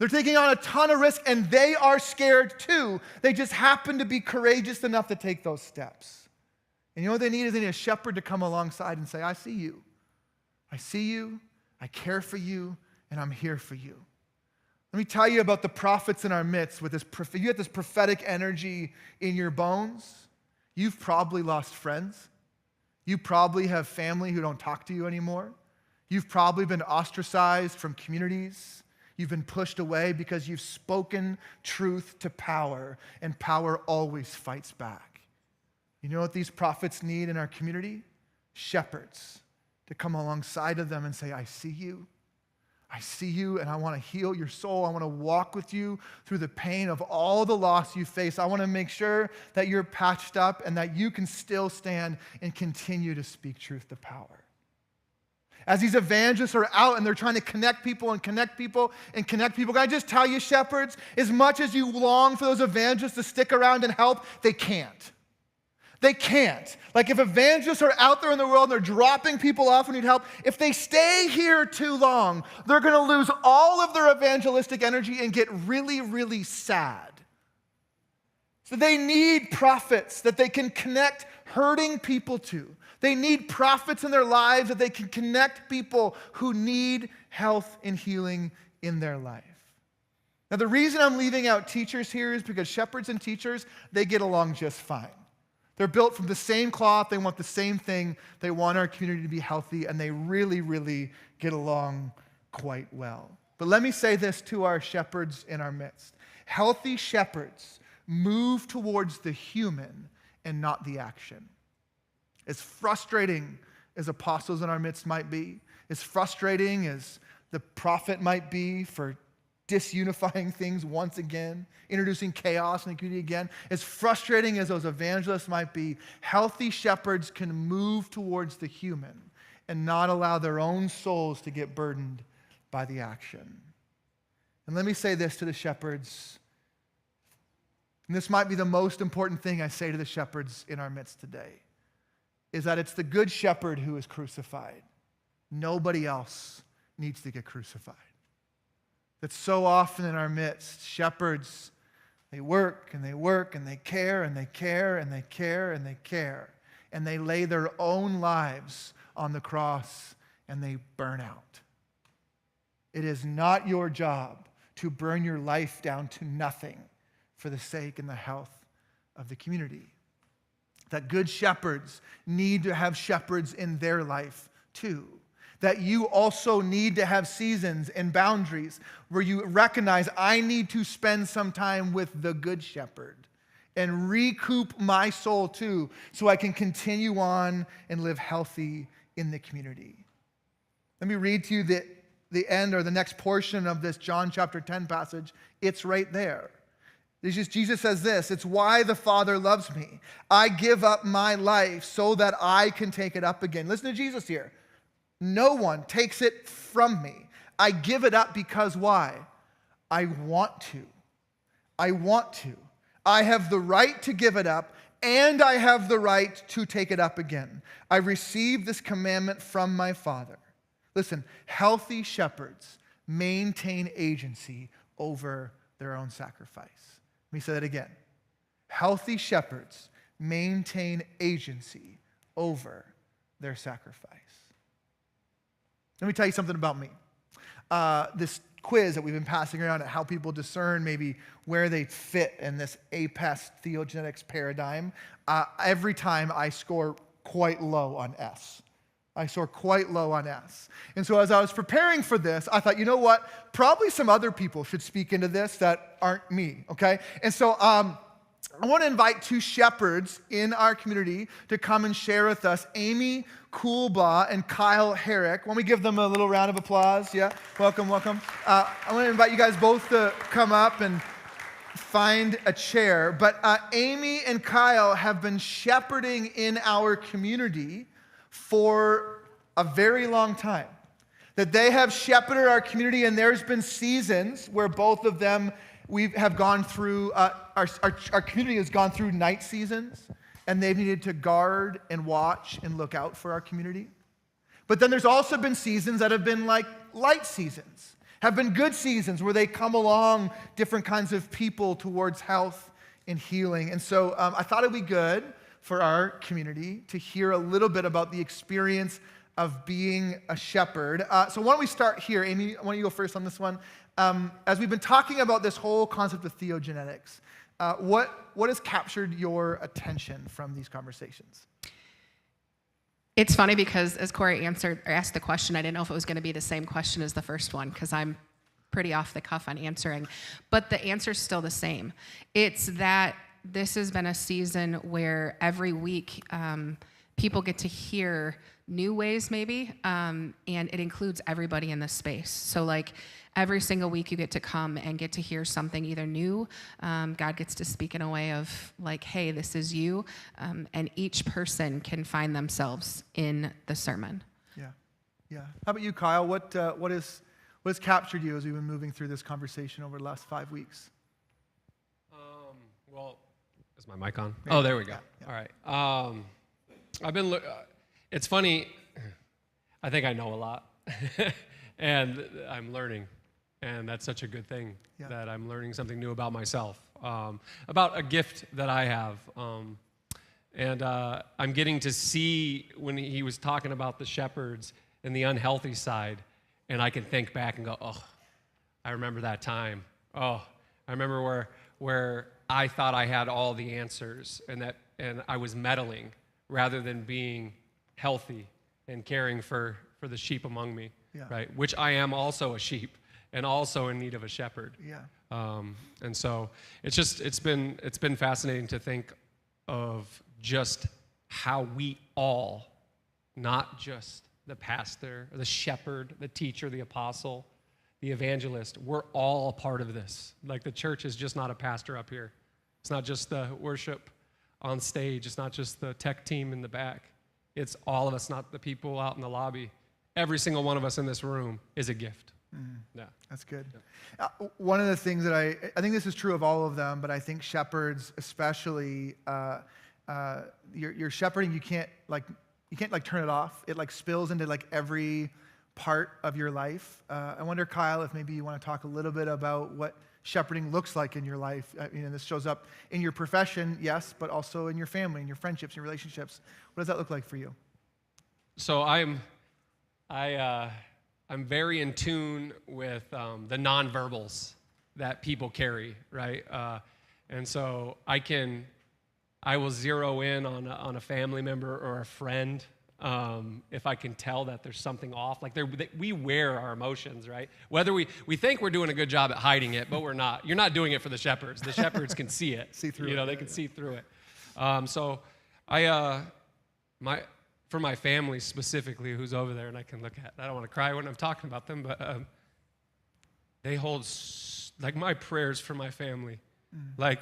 [SPEAKER 5] They're taking on a ton of risk, and they are scared too. They just happen to be courageous enough to take those steps. And you know what they need is they need a shepherd to come alongside and say, I see you. I see you. I care for you, and I'm here for you. Let me tell you about the prophets in our midst. You have this prophetic energy in your bones. You've probably lost friends. You probably have family who don't talk to you anymore. You've probably been ostracized from communities. You've been pushed away because you've spoken truth to power, and power always fights back. You know what these prophets need in our community? Shepherds to come alongside of them and say, I see you. I see you, and I want to heal your soul. I want to walk with you through the pain of all the loss you face. I want to make sure that you're patched up and that you can still stand and continue to speak truth to power. As these evangelists are out and they're trying to connect people and connect people and connect people, can I just tell you, shepherds, as much as you long for those evangelists to stick around and help, they can't. They can't. Like if evangelists are out there in the world and they're dropping people off who need help, if they stay here too long, they're going to lose all of their evangelistic energy and get really, really sad. So they need prophets that they can connect hurting people to. They need prophets in their lives that they can connect people who need health and healing in their life. Now, the reason I'm leaving out teachers here is because shepherds and teachers, they get along just fine. They're built from the same cloth. They want the same thing. They want our community to be healthy, and they really, really get along quite well. But let me say this to our shepherds in our midst. Healthy shepherds move towards the human and not the action. As frustrating as apostles in our midst might be, as frustrating as the prophet might be for disunifying things once again, introducing chaos in the community again, as frustrating as those evangelists might be, healthy shepherds can move towards the human and not allow their own souls to get burdened by the action. And let me say this to the shepherds, and this might be the most important thing I say to the shepherds in our midst today, is that it's the good shepherd who is crucified. Nobody else needs to get crucified. That so often in our midst, shepherds, they work and they work and they care and they care and they care and they care. And they lay their own lives on the cross and they burn out. It is not your job to burn your life down to nothing for the sake and the health of the community. That good shepherds need to have shepherds in their life too. That you also need to have seasons and boundaries where you recognize I need to spend some time with the good shepherd and recoup my soul too, so I can continue on and live healthy in the community. Let me read to you the end or the next portion of this John chapter 10 passage. It's right there. Jesus says this, it's why the Father loves me. I give up my life so that I can take it up again. Listen to Jesus here. No one takes it from me. I give it up because why? I want to. I want to. I have the right to give it up, and I have the right to take it up again. I received this commandment from my Father. Listen, healthy shepherds maintain agency over their own sacrifice. Let me say that again. Healthy shepherds maintain agency over their sacrifice. Let me tell you something about me. This quiz that we've been passing around at how people discern maybe where they fit in this APES TheoGenetics paradigm, every time I score quite low on S. I score quite low on S. And so as I was preparing for this, I thought, you know what? Probably some other people should speak into this that aren't me, okay? And so I want to invite two shepherds in our community to come and share with us, Amy Coolbaugh and Kyle Herrick. Why don't we give them a little round of applause? Yeah, welcome, welcome. I want to invite you guys both to come up and find a chair. But Amy and Kyle have been shepherding in our community for a very long time. That they have shepherded our community, and there's been seasons where both of them we have gone through, our community has gone through night seasons, and they've needed to guard and watch and look out for our community. But then there's also been seasons that have been like light seasons, have been good seasons where they come along different kinds of people towards health and healing. And so I thought it'd be good for our community to hear a little bit about the experience of being a shepherd. So why don't we start here? Amy, why don't you go first on this one? As we've been talking about this whole concept of theogenetics, what has captured your attention from these conversations?
[SPEAKER 6] It's funny because as Cory asked the question, I didn't know if it was going to be the same question as the first one because I'm pretty off the cuff on answering. But the answer's still the same. It's that this has been a season where every week people get to hear new ways maybe, and it includes everybody in this space. So like every single week you get to come and get to hear something either new, God gets to speak in a way of like, hey, this is you, and each person can find themselves in the sermon. Yeah.
[SPEAKER 5] How about you, Kyle? What has captured you as we've been moving through this conversation over the last 5 weeks?
[SPEAKER 7] Well, is my mic on? Oh, there we go.
[SPEAKER 5] Yeah.
[SPEAKER 7] All right. I've been. It's funny. I think I know a lot, and I'm learning, and that's such a good thing that I'm learning something new about myself, about a gift that I have, and I'm getting to see when he was talking about the shepherds and the unhealthy side, and I can think back and go, oh, I remember that time. Oh, I remember where I thought I had all the answers, and I was meddling rather than being healthy and caring for the sheep among me, right? Which I am also a sheep and also in need of a shepherd. And so it's been fascinating to think of just how we all, not just the pastor, the shepherd, the teacher, the apostle, the evangelist, we're all a part of this. Like the church is just not a pastor up here. It's not just the worship on stage. It's not just the tech team in the back. It's all of us, not the people out in the lobby. Every single one of us in this room is a gift. Yeah,
[SPEAKER 5] that's good. One of the things that I think this is true of all of them, but I think shepherds especially, your shepherding, you can't turn it off. It like spills into like every part of your life. I wonder, Kyle, if maybe you want to talk a little bit about what shepherding looks like in your life. This shows up in your profession, yes, but also in your family, in your friendships, your relationships. What does that look like for you?
[SPEAKER 7] So I'm very in tune with the nonverbals that people carry, right? And so I will zero in on a family member or a friend if I can tell that there's something off. Like we wear our emotions, right? Whether we think we're doing a good job at hiding it, but we're not. You're not doing it for the shepherds. The shepherds can see it.
[SPEAKER 5] See through
[SPEAKER 7] you know,
[SPEAKER 5] it.
[SPEAKER 7] they can see through it. So for my family specifically, who's over there, and I can look at. I don't want to cry when I'm talking about them, but they hold like my prayers for my family. Like,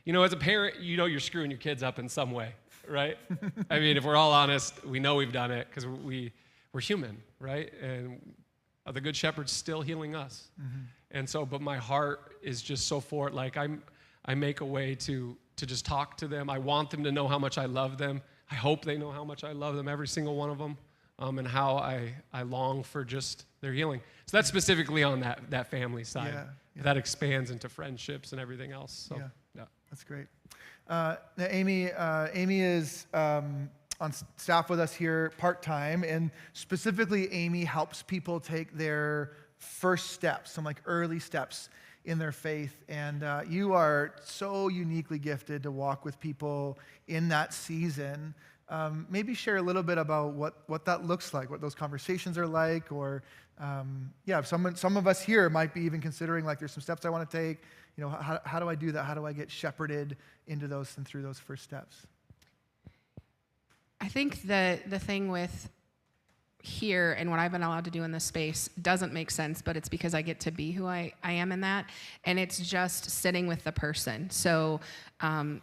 [SPEAKER 7] you know, as a parent, you know you're screwing your kids up in some way, right? I mean, if we're all honest, we know we've done it because we're human, right? And the Good Shepherd's still healing us. And so, but my heart is just so for it. Like I make a way to just talk to them. I want them to know how much I love them. I hope they know how much I love them, every single one of them, and how I long for just their healing. So that's specifically on that family side.
[SPEAKER 5] Yeah.
[SPEAKER 7] That expands into friendships and everything else. So, yeah.
[SPEAKER 5] That's great. Now, Amy is on staff with us here part-time, and specifically Amy helps people take their first steps, some like early steps in their faith, and you are so uniquely gifted to walk with people in that season. Maybe share a little bit about what that looks like, what those conversations are like, or some of us here might be even considering like there's some steps I want to take. You know, how do I do that? How do I get shepherded into those and through those first steps?
[SPEAKER 6] I think the thing with here and what I've been allowed to do in this space doesn't make sense, but it's because I get to be who I am in that, and it's just sitting with the person. So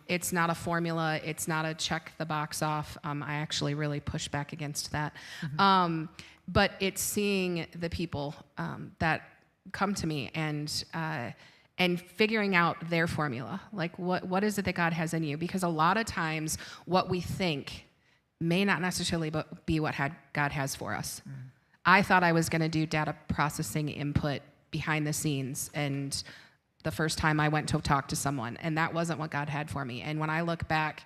[SPEAKER 6] it's not a formula, it's not a check the box off. I actually really push back against that. But it's seeing the people that come to me and figuring out their formula. Like what is it that God has in you? Because a lot of times what we think may not necessarily be what God has for us. I thought I was going to do data processing input behind the scenes, and the first time I went to talk to someone, and that wasn't what God had for me. And when I look back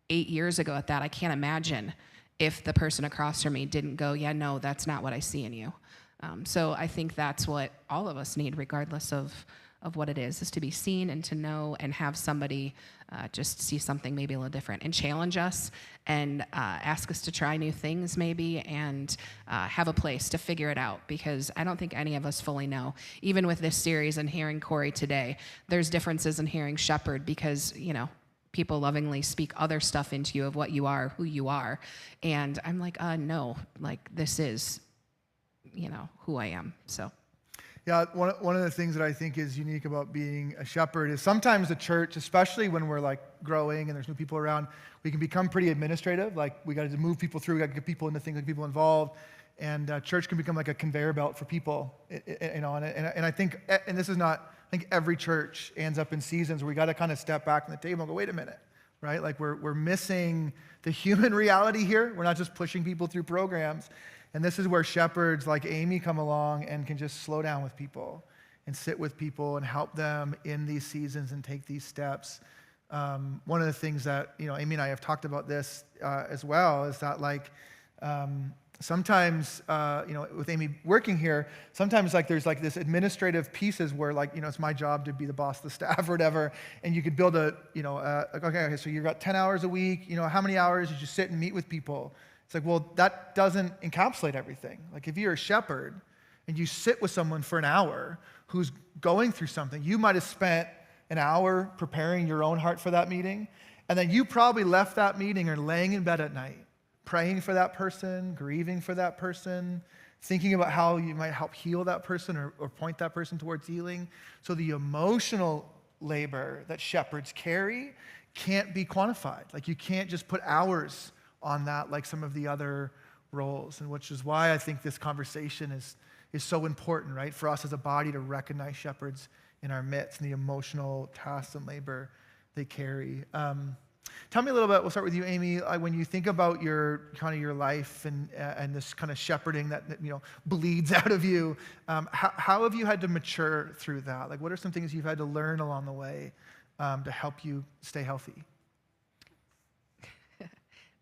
[SPEAKER 6] 8 years ago at that, I can't imagine if the person across from me didn't go, yeah, no, that's not what I see in you. So I think that's what all of us need, regardless of what it is to be seen and to know and have somebody just see something maybe a little different and challenge us and ask us to try new things maybe and have a place to figure it out, because I don't think any of us fully know. Even with this series and hearing Cory today, there's differences in hearing shepherd because, you know, people lovingly speak other stuff into you of what you are, who you are. And I'm like, no, like this is, you know, who I am, so.
[SPEAKER 5] Yeah, one of the things that I think is unique about being a shepherd is sometimes the church, especially when we're like growing and there's new people around, we can become pretty administrative. Like we got to move people through, we got to get people into things, like people involved, and church can become like a conveyor belt for people. You know, and I think, and this is not, I think every church ends up in seasons where we got to kind of step back from the table and go, wait a minute, right? Like we're missing the human reality here. We're not just pushing people through programs. And this is where shepherds like Amy come along and can just slow down with people and sit with people and help them in these seasons and take these steps. One of the things that, you know, Amy and I have talked about this as well is that like sometimes, you know, with Amy working here, sometimes like there's like this administrative pieces where like, you know, it's my job to be the boss of the staff or whatever. And you could build a, you know, okay, so you've got 10 hours a week, you know, how many hours did you sit and meet with people? It's like, well, that doesn't encapsulate everything. Like if you're a shepherd and you sit with someone for an hour who's going through something, you might have spent an hour preparing your own heart for that meeting, and then you probably left that meeting or laying in bed at night, praying for that person, grieving for that person, thinking about how you might help heal that person or point that person towards healing. So the emotional labor that shepherds carry can't be quantified. Like you can't just put hours on that like some of the other roles, and which is why I think this conversation is so important, right? For us as a body to recognize shepherds in our midst and the emotional tasks and labor they carry. Tell me a little bit, we'll start with you, Amy, when you think about your kind of your life and this kind of shepherding that you know bleeds out of you, how have you had to mature through that? Like what are some things you've had to learn along the way to help you stay healthy?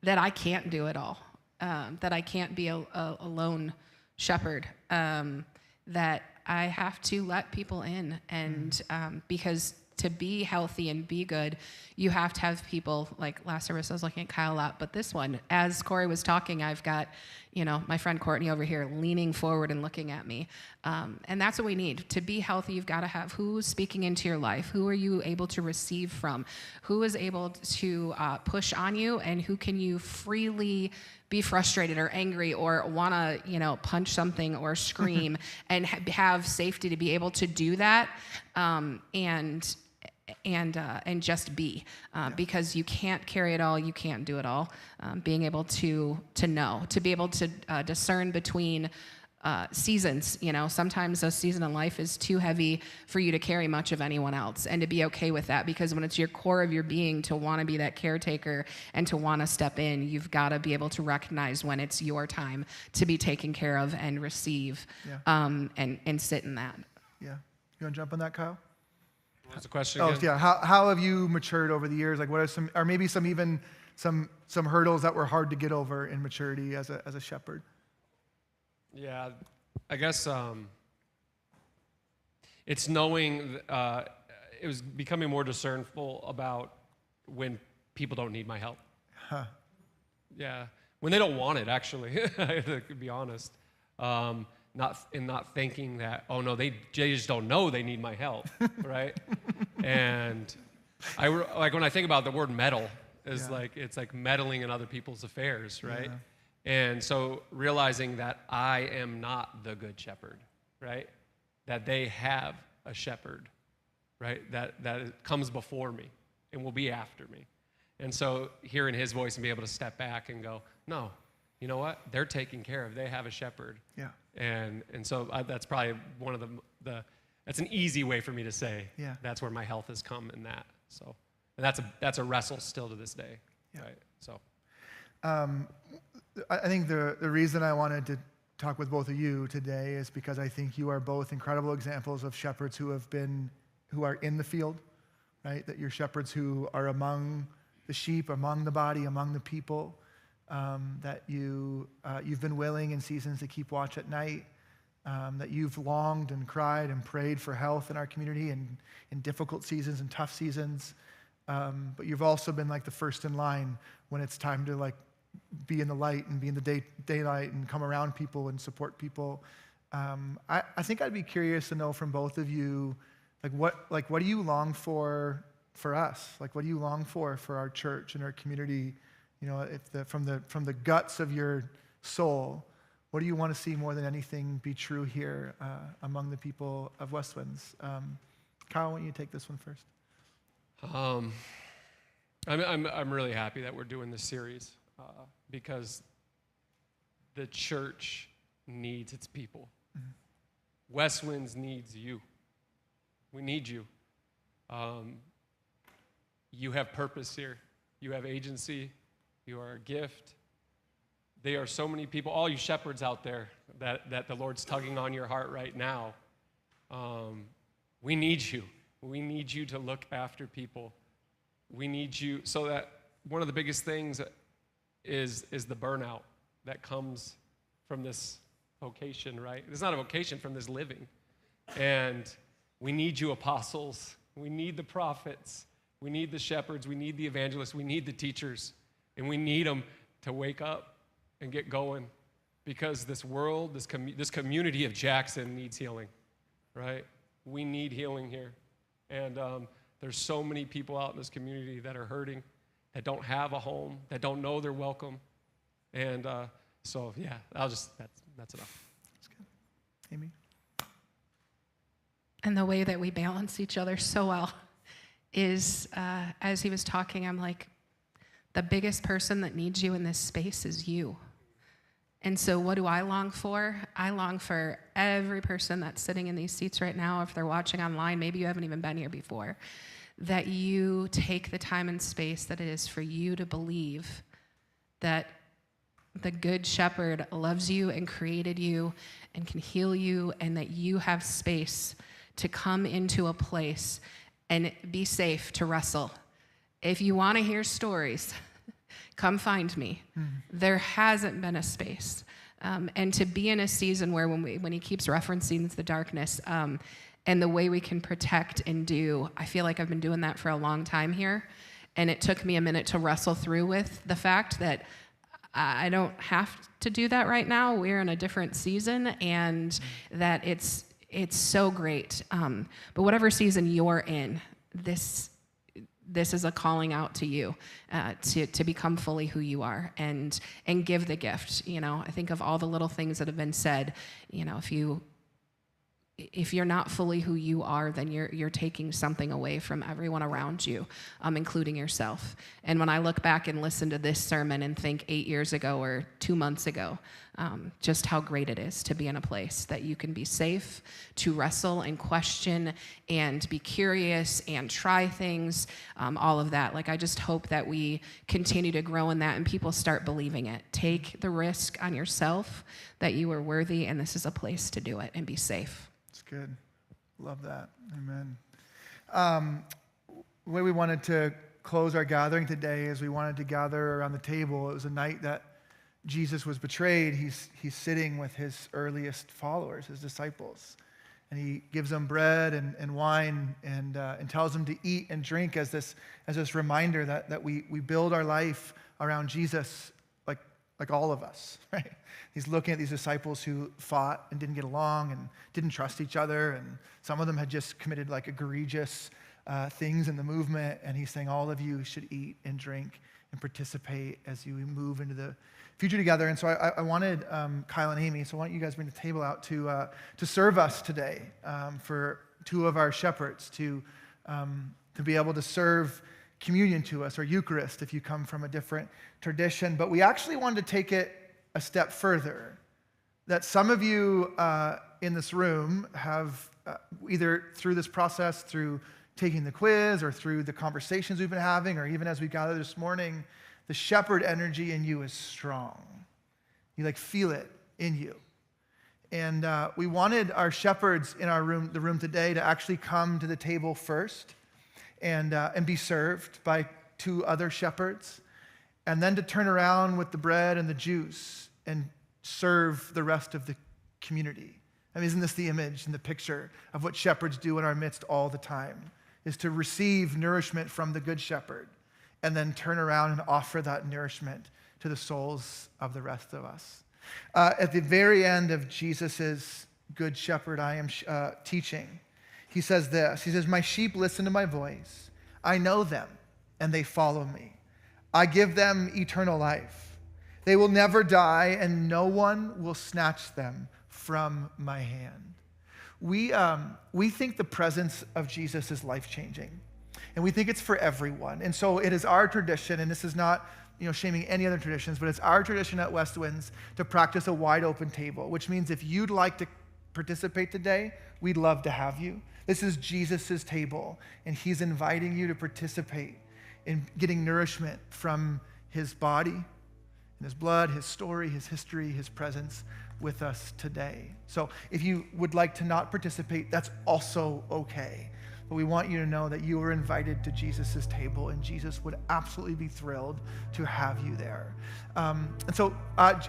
[SPEAKER 6] That I can't do it all, that I can't be a lone shepherd, that I have to let people in, and because to be healthy and be good, you have to have people, like last service I was looking at Kyle a lot, but this one, as Cory was talking, I've got, my friend Courtney over here leaning forward and looking at me. And that's what we need. To be healthy, you've got to have who's speaking into your life, who are you able to receive from, who is able to push on you, and who can you freely be frustrated or angry or want to, punch something or scream and have safety to be able to do that, and just be, because you can't carry it all, you can't do it all. Being able to know, to be able to discern between seasons. Sometimes a season in life is too heavy for you to carry much of anyone else, and to be okay with that, because when it's your core of your being to want to be that caretaker and to want to step in, you've got to be able to recognize when it's your time to be taken care of and receive, and sit in that.
[SPEAKER 5] Yeah. You want to jump on that, Kyle?
[SPEAKER 7] What's the question
[SPEAKER 5] Oh,
[SPEAKER 7] again?
[SPEAKER 5] yeah. How have you matured over the years? Like, what are some, or maybe some hurdles that were hard to get over in maturity as a shepherd?
[SPEAKER 7] Yeah, I guess it's knowing, it was becoming more discernful about when people don't need my help.
[SPEAKER 5] Huh.
[SPEAKER 7] Yeah, when they don't want it, actually, to be honest. Not thinking that, oh no, they just don't know they need my help, right? And like when I think about the word meddle, it's like meddling in other people's affairs, right?
[SPEAKER 5] Yeah.
[SPEAKER 7] And so realizing that I am not the good shepherd, right? That they have a shepherd, right? That comes before me and will be after me. And so hearing his voice and be able to step back and go, no, you know what? They're taken care of. They have a shepherd.
[SPEAKER 5] Yeah.
[SPEAKER 7] And so that's probably one of that's an easy way for me to say.
[SPEAKER 5] Yeah.
[SPEAKER 7] That's where my health has come in that. So, and that's a wrestle still to this day, right? So.
[SPEAKER 5] I think the reason I wanted to talk with both of you today is because I think you are both incredible examples of shepherds who are in the field, right? That you're shepherds who are among the sheep, among the body, among the people. That you've been willing in seasons to keep watch at night. That you've longed and cried and prayed for health in our community and in difficult seasons and tough seasons. But you've also been like the first in line when it's time to like be in the light and be in the daylight and come around people and support people. I think I'd be curious to know from both of you, what do you long for us? Like, what do you long for our church and our community? From the guts of your soul, what do you want to see more than anything be true here among the people of Westwinds? Kyle, why don't you take this one first?
[SPEAKER 7] I'm really happy that we're doing this series because the church needs its people. Mm-hmm. Westwinds needs you. We need you. You have purpose here. You have agency. You are a gift. There are so many people, all you shepherds out there, that the Lord's tugging on your heart right now. We need you. We need you to look after people. We need you, so that one of the biggest things is the burnout that comes from this vocation, right? It's not a vocation, from this living. And we need you apostles. We need the prophets. We need the shepherds. We need the evangelists. We need the teachers. And we need them to wake up and get going, because this world, this community of Jackson needs healing, right? We need healing here. And there's so many people out in this community that are hurting, that don't have a home, that don't know they're welcome. And so, yeah, that's enough.
[SPEAKER 5] That's good. Amy?
[SPEAKER 6] And the way that we balance each other so well is, as he was talking, I'm like, the biggest person that needs you in this space is you. And so what do I long for? I long for every person that's sitting in these seats right now, if they're watching online, maybe you haven't even been here before, that you take the time and space that it is for you to believe that the Good Shepherd loves you and created you and can heal you, and that you have space to come into a place and be safe to wrestle. If you want to hear stories, come find me. Mm-hmm. There hasn't been a space. And to be in a season where when he keeps referencing the darkness, and And the way we can protect and do, I feel like I've been doing that for a long time here. And it took me a minute to wrestle through with the fact that I don't have to do that right now. We're in a different season, and that it's so great. But whatever season you're in, this is a calling out to you to become fully who you are and give the gift. I think of all the little things that have been said. If you're not fully who you are, then you're taking something away from everyone around you, including yourself. And when I look back and listen to this sermon and think 8 years ago or 2 months ago, just how great it is to be in a place that you can be safe, to wrestle and question and be curious and try things, all of that. I just hope that we continue to grow in that and people start believing it. Take the risk on yourself that you are worthy, and this is a place to do it and be safe.
[SPEAKER 5] Good. Love that. Amen. The way we wanted to close our gathering today is we wanted to gather around the table. It was a night that Jesus was betrayed. He's sitting with his earliest followers, his disciples. And he gives them bread and wine and tells them to eat and drink as this reminder that we build our life around Jesus like all of us, right? He's looking at these disciples who fought and didn't get along and didn't trust each other, and some of them had just committed egregious things in the movement, and he's saying all of you should eat and drink and participate as you move into the future together. And so I wanted Kyle and Amy, so why don't you guys bring the table out to serve us today for two of our shepherds to be able to serve communion to us, or Eucharist if you come from a different tradition. But we actually wanted to take it a step further, that some of you in this room have either through this process, through taking the quiz or through the conversations we've been having, or even as we gathered this morning, the shepherd energy in you is strong. You feel it in you. And we wanted our shepherds in the room today to actually come to the table first and be served by two other shepherds, and then to turn around with the bread and the juice and serve the rest of the community. I mean, isn't this the image and the picture of what shepherds do in our midst all the time, is to receive nourishment from the good shepherd and then turn around and offer that nourishment to the souls of the rest of us. At the very end of Jesus's Good Shepherd I am teaching, he says this. He says, "My sheep listen to my voice. I know them, and they follow me. I give them eternal life. They will never die, and no one will snatch them from my hand." We think the presence of Jesus is life-changing, and we think it's for everyone. And so it is our tradition, and this is not shaming any other traditions, but it's our tradition at Westwinds to practice a wide-open table, which means if you'd like to participate today, we'd love to have you. This is Jesus' table, and he's inviting you to participate in getting nourishment from his body and his blood, his story, his history, his presence with us today. So if you would like to not participate, that's also okay. But we want you to know that you are invited to Jesus' table, and Jesus would absolutely be thrilled to have you there. And so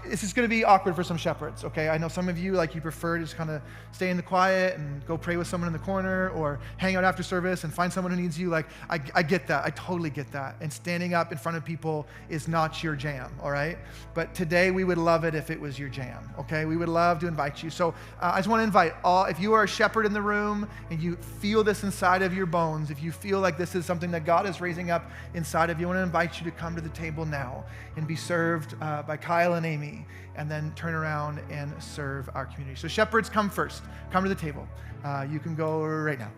[SPEAKER 5] this is going to be awkward for some shepherds, okay? I know some of you, you prefer to just kind of stay in the quiet and go pray with someone in the corner, or hang out after service and find someone who needs you. I get that. I totally get that. And standing up in front of people is not your jam, all right? But today we would love it if it was your jam, okay? We would love to invite you. So I just want to invite if you are a shepherd in the room and you feel this inside of your bones, if you feel like this is something that God is raising up inside of you, I want to invite you to come to the table now and be served by Kyle and Amy, and then turn around and serve our community. So shepherds, come first. Come to the table. You can go right now.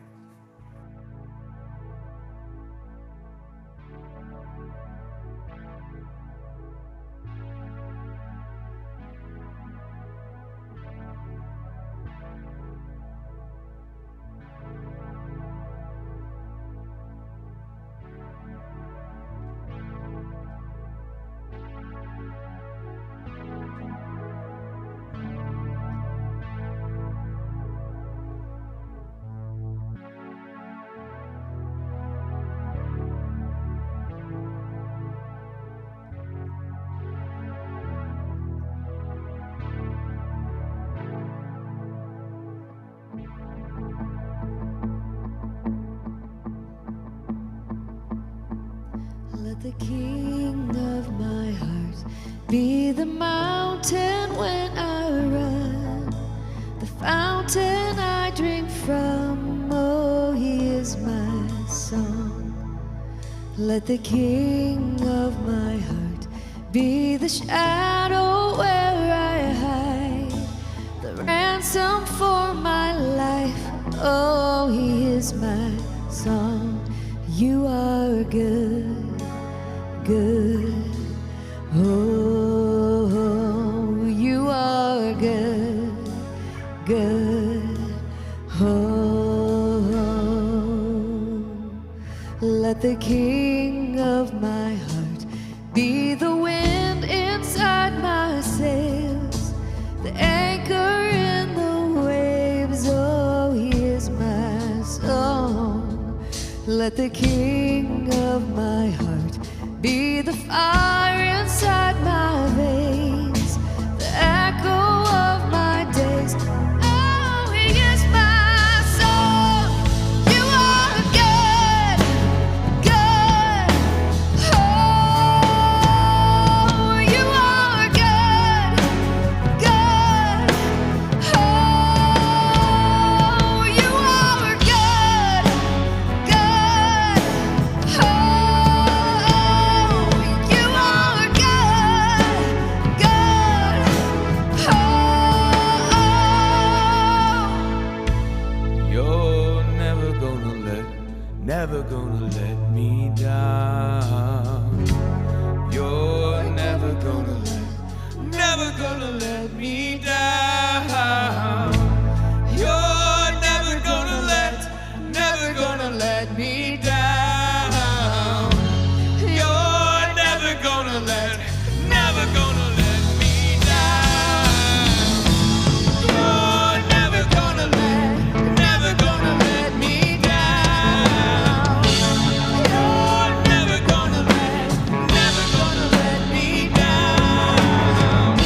[SPEAKER 8] the king of my heart be the mountain when I run, the fountain I drink from. Oh, he is my song. Let the king of my heart be the shadow where I hide, the ransom for my life. Oh, he is my song. You are good, good. Oh, you are good, good. Oh, let the king of my heart be the wind inside my sails, the anchor in the waves. Oh, he is my song. Let the king of my heart be the fire inside my veins, the echo of my days. Oh, he is my song. You are good, good. Oh, you are good, good. Oh, you are good, good. Oh, you are good, good. Oh,
[SPEAKER 3] You're never gonna let me down. You're never gonna let me down. You're never gonna let me down. You're never gonna let me down. You're never gonna let me down. You're never gonna let me down.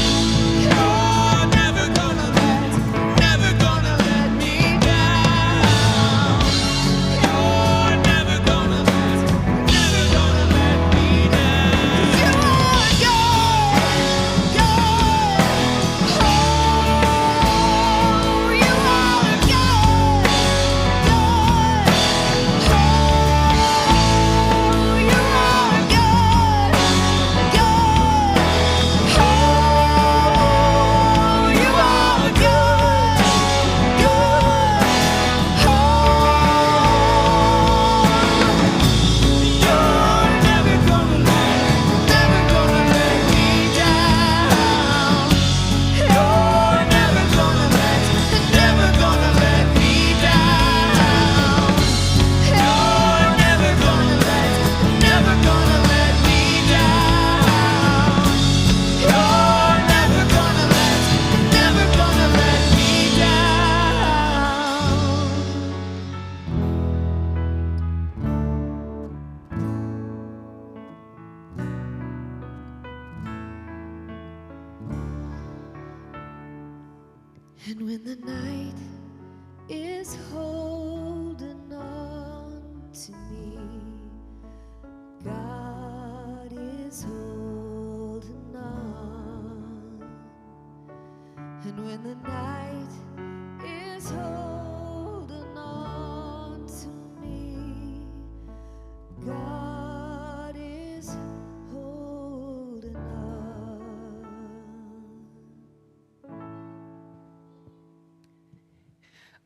[SPEAKER 3] You're never gonna let me down. You're never gonna let me down. You are good, good. Oh, you are good, good. Oh, you are good, good. Oh, you are good, good. You're never gonna let me down. You're never gonna let me down. You're never gonna let me down. You're never gonna let me down.
[SPEAKER 8] and when the night is holding on to me, God is holding on. And when the night is holding on to me, God is holding on.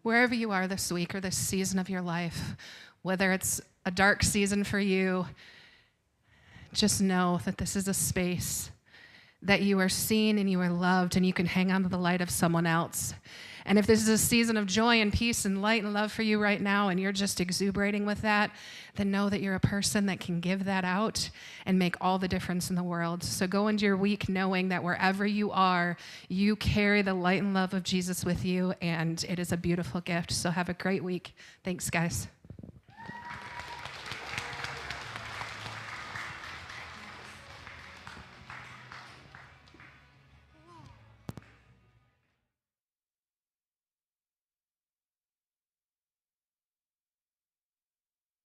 [SPEAKER 6] Wherever you are this week or this season of your life, whether it's a dark season for you, just know that this is a space that you are seen and you are loved and you can hang on to the light of someone else. And if this is a season of joy and peace and light and love for you right now and you're just exuberating with that, then know that you're a person that can give that out and make all the difference in the world. So go into your week knowing that wherever you are, you carry the light and love of Jesus with you, and it is a beautiful gift. So have a great week. Thanks, guys.